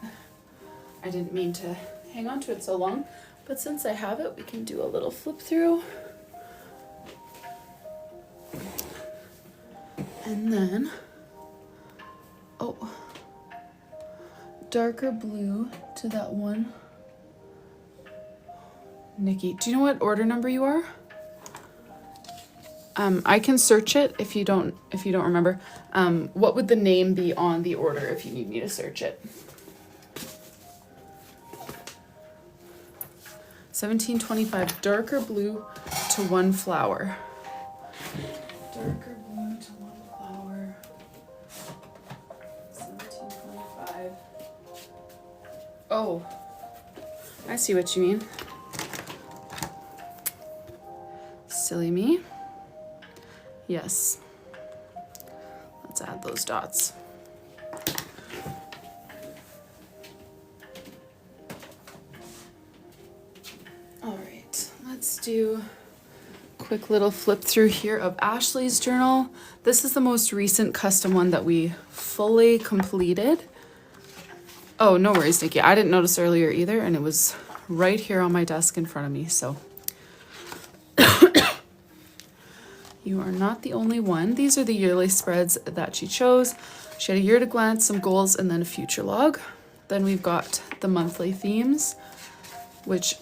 I didn't mean to hang on to it so long. But since I have it, we can do a little flip through. And then, oh, darker blue to that one. Nikki, do you know what order number you are? I can search it if you don't remember. What would the name be on the order if you need me to search it? 1725, darker blue to 1 flower. Darker blue to 1 flower. 1725. Oh, I see what you mean. Silly me. Yes. Let's add those dots. All right, let's do a quick little flip through here of Ashley's journal. This is the most recent custom one that we fully completed. Oh, no worries, Nikki. I didn't notice earlier either, and it was right here on my desk in front of me, so. You are not the only one. These are the yearly spreads that she chose. She had a year to glance, some goals, and then a future log. Then we've got the monthly themes, which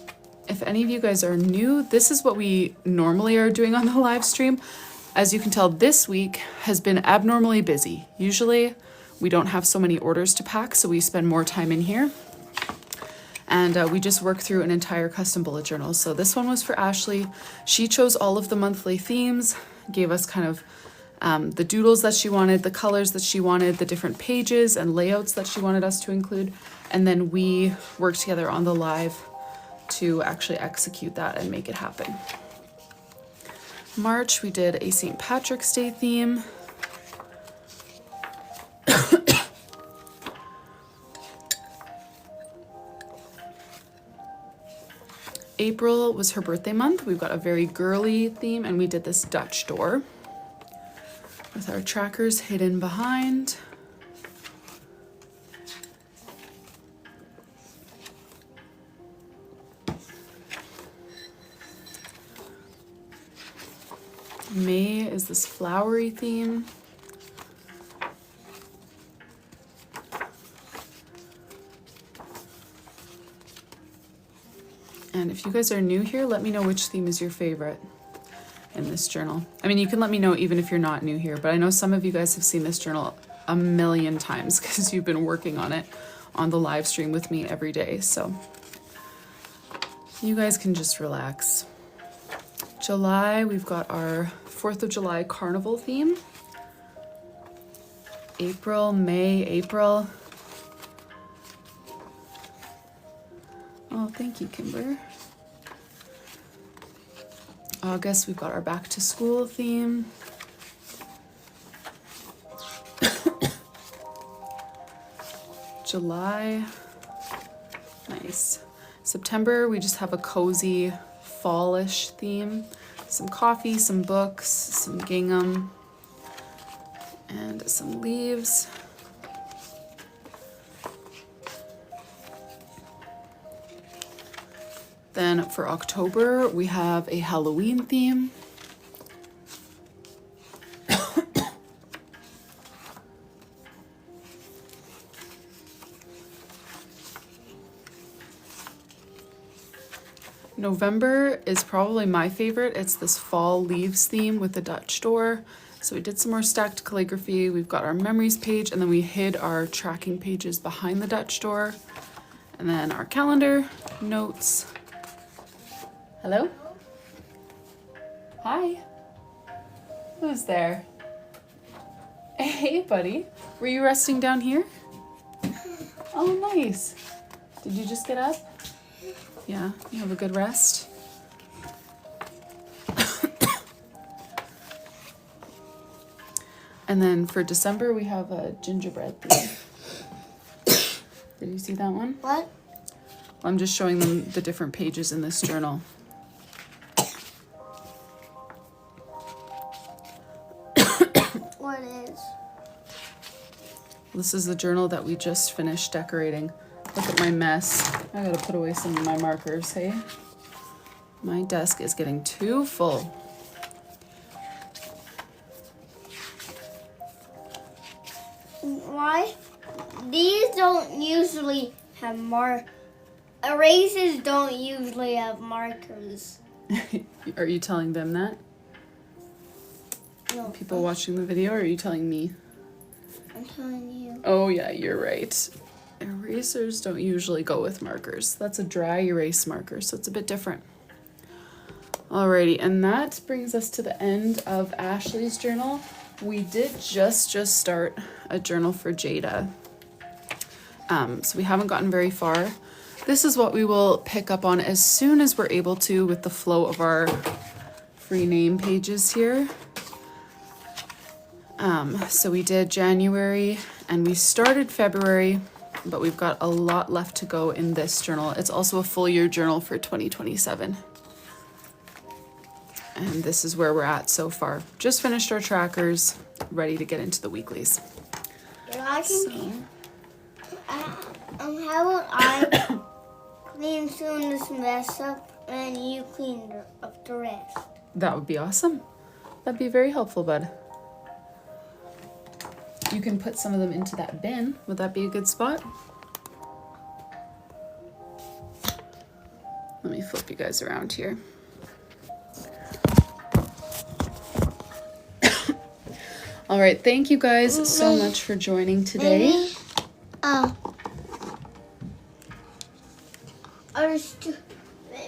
if any of you guys are new, this is what we normally are doing on the live stream. As you can tell, this week has been abnormally busy. Usually we don't have so many orders to pack, so we spend more time in here. And we just work through an entire custom bullet journal. So this one was for Ashley. She chose all of the monthly themes, gave us kind of the doodles that she wanted, the colors that she wanted, the different pages and layouts that she wanted us to include. And then we worked together on the live to actually execute that and make it happen. March, we did a St. Patrick's Day theme. April was her birthday month. We've got a very girly theme, and we did this Dutch door with our trackers hidden behind. May is this flowery theme. And if you guys are new here, let me know which theme is your favorite in this journal. I mean, you can let me know even if you're not new here, but I know some of you guys have seen this journal a million times because you've been working on it on the live stream with me every day. So you guys can just relax. July, we've got our 4th of July carnival theme. April, May, April. Oh, thank you, Kimber. August, we've got our back to school theme. July, nice. September, we just have a cozy fallish theme. Some coffee, some books, some gingham, and some leaves. Then for October, we have a Halloween theme. November is probably my favorite. It's this fall leaves theme with the Dutch door. So we did some more stacked calligraphy. We've got our memories page, and then we hid our tracking pages behind the Dutch door. And then our calendar, notes. Hello? Hi. Who's there? Hey, buddy. Were you resting down here? Oh, nice. Did you just get up? Yeah, you have a good rest. And then for December, we have a gingerbread theme. Did you see that one? What? I'm just showing them the different pages in this journal. What is? This is the journal that we just finished decorating. Look at my mess. I gotta put away some of my markers, hey? My desk is getting too full. Why? These don't usually have erasers don't usually have markers. Are you telling them that? No. People watching the video, or are you telling me? I'm telling you. Oh yeah, you're right. Erasers don't usually go with markers. That's a dry erase marker, so it's a bit different. Alrighty, and that brings us to the end of Ashley's journal. We did just start a journal for Jada. So we haven't gotten very far. this is what we will pick up on as soon as we're able to with the flow of our free name pages here. So we did January and we started February, but we've got a lot left to go in this journal. It's also a full year journal for 2027. And this is where we're at so far. Just finished our trackers, ready to get into the weeklies. How about I clean some of this mess up and you clean up the rest? That would be awesome. That'd be very helpful, bud. You can put some of them into that bin. Would that be a good spot? Let me flip you guys around here. All right, thank you guys so much for joining today.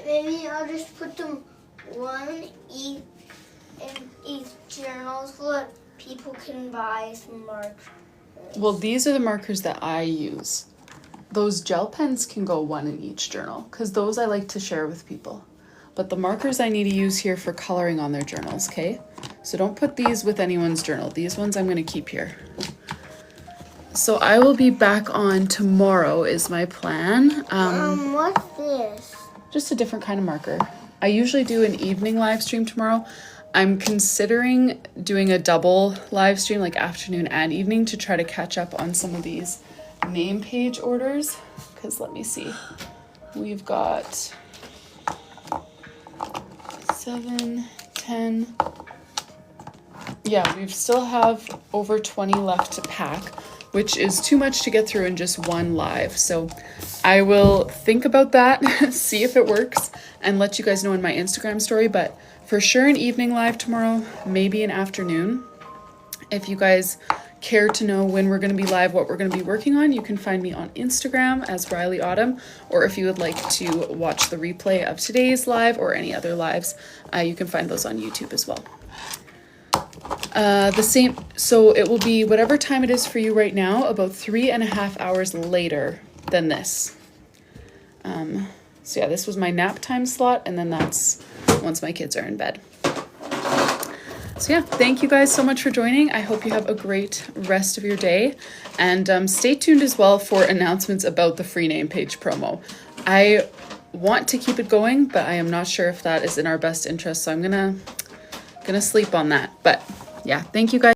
Maybe I'll just put them one each in each journal so that people can buy some markers. Well, these are the markers that I use. Those gel pens can go one in each journal because those I like to share with people. But the markers I need to use here for coloring on their journals, okay? So don't put these with anyone's journal. These ones I'm going to keep here. So I will be back on tomorrow is my plan. What's this? Just a different kind of marker. I usually do an evening live stream tomorrow. I'm considering doing a double live stream, like afternoon and evening, to try to catch up on some of these name page orders. Because let me see. We've got 7, 10. Yeah, we still have over 20 left to pack, which is too much to get through in just one live. So I will think about that, see if it works, and let you guys know in my Instagram story. But for sure an evening live tomorrow, maybe an afternoon. If you guys care to know when we're going to be live, what we're going to be working on, you can find me on Instagram as Rylee Autumn, or if you would like to watch the replay of today's live or any other lives, you can find those on YouTube as well. The same, so it will be whatever time it is for you right now, about 3.5 hours later than this. So yeah, this was my nap time slot, and then that's once my kids are in bed. So yeah, thank you guys so much for joining. I hope you have a great rest of your day, and stay tuned as well for announcements about the free name page promo. I want to keep it going, but I am not sure if that is in our best interest, so I'm gonna sleep on that. But yeah, thank you guys.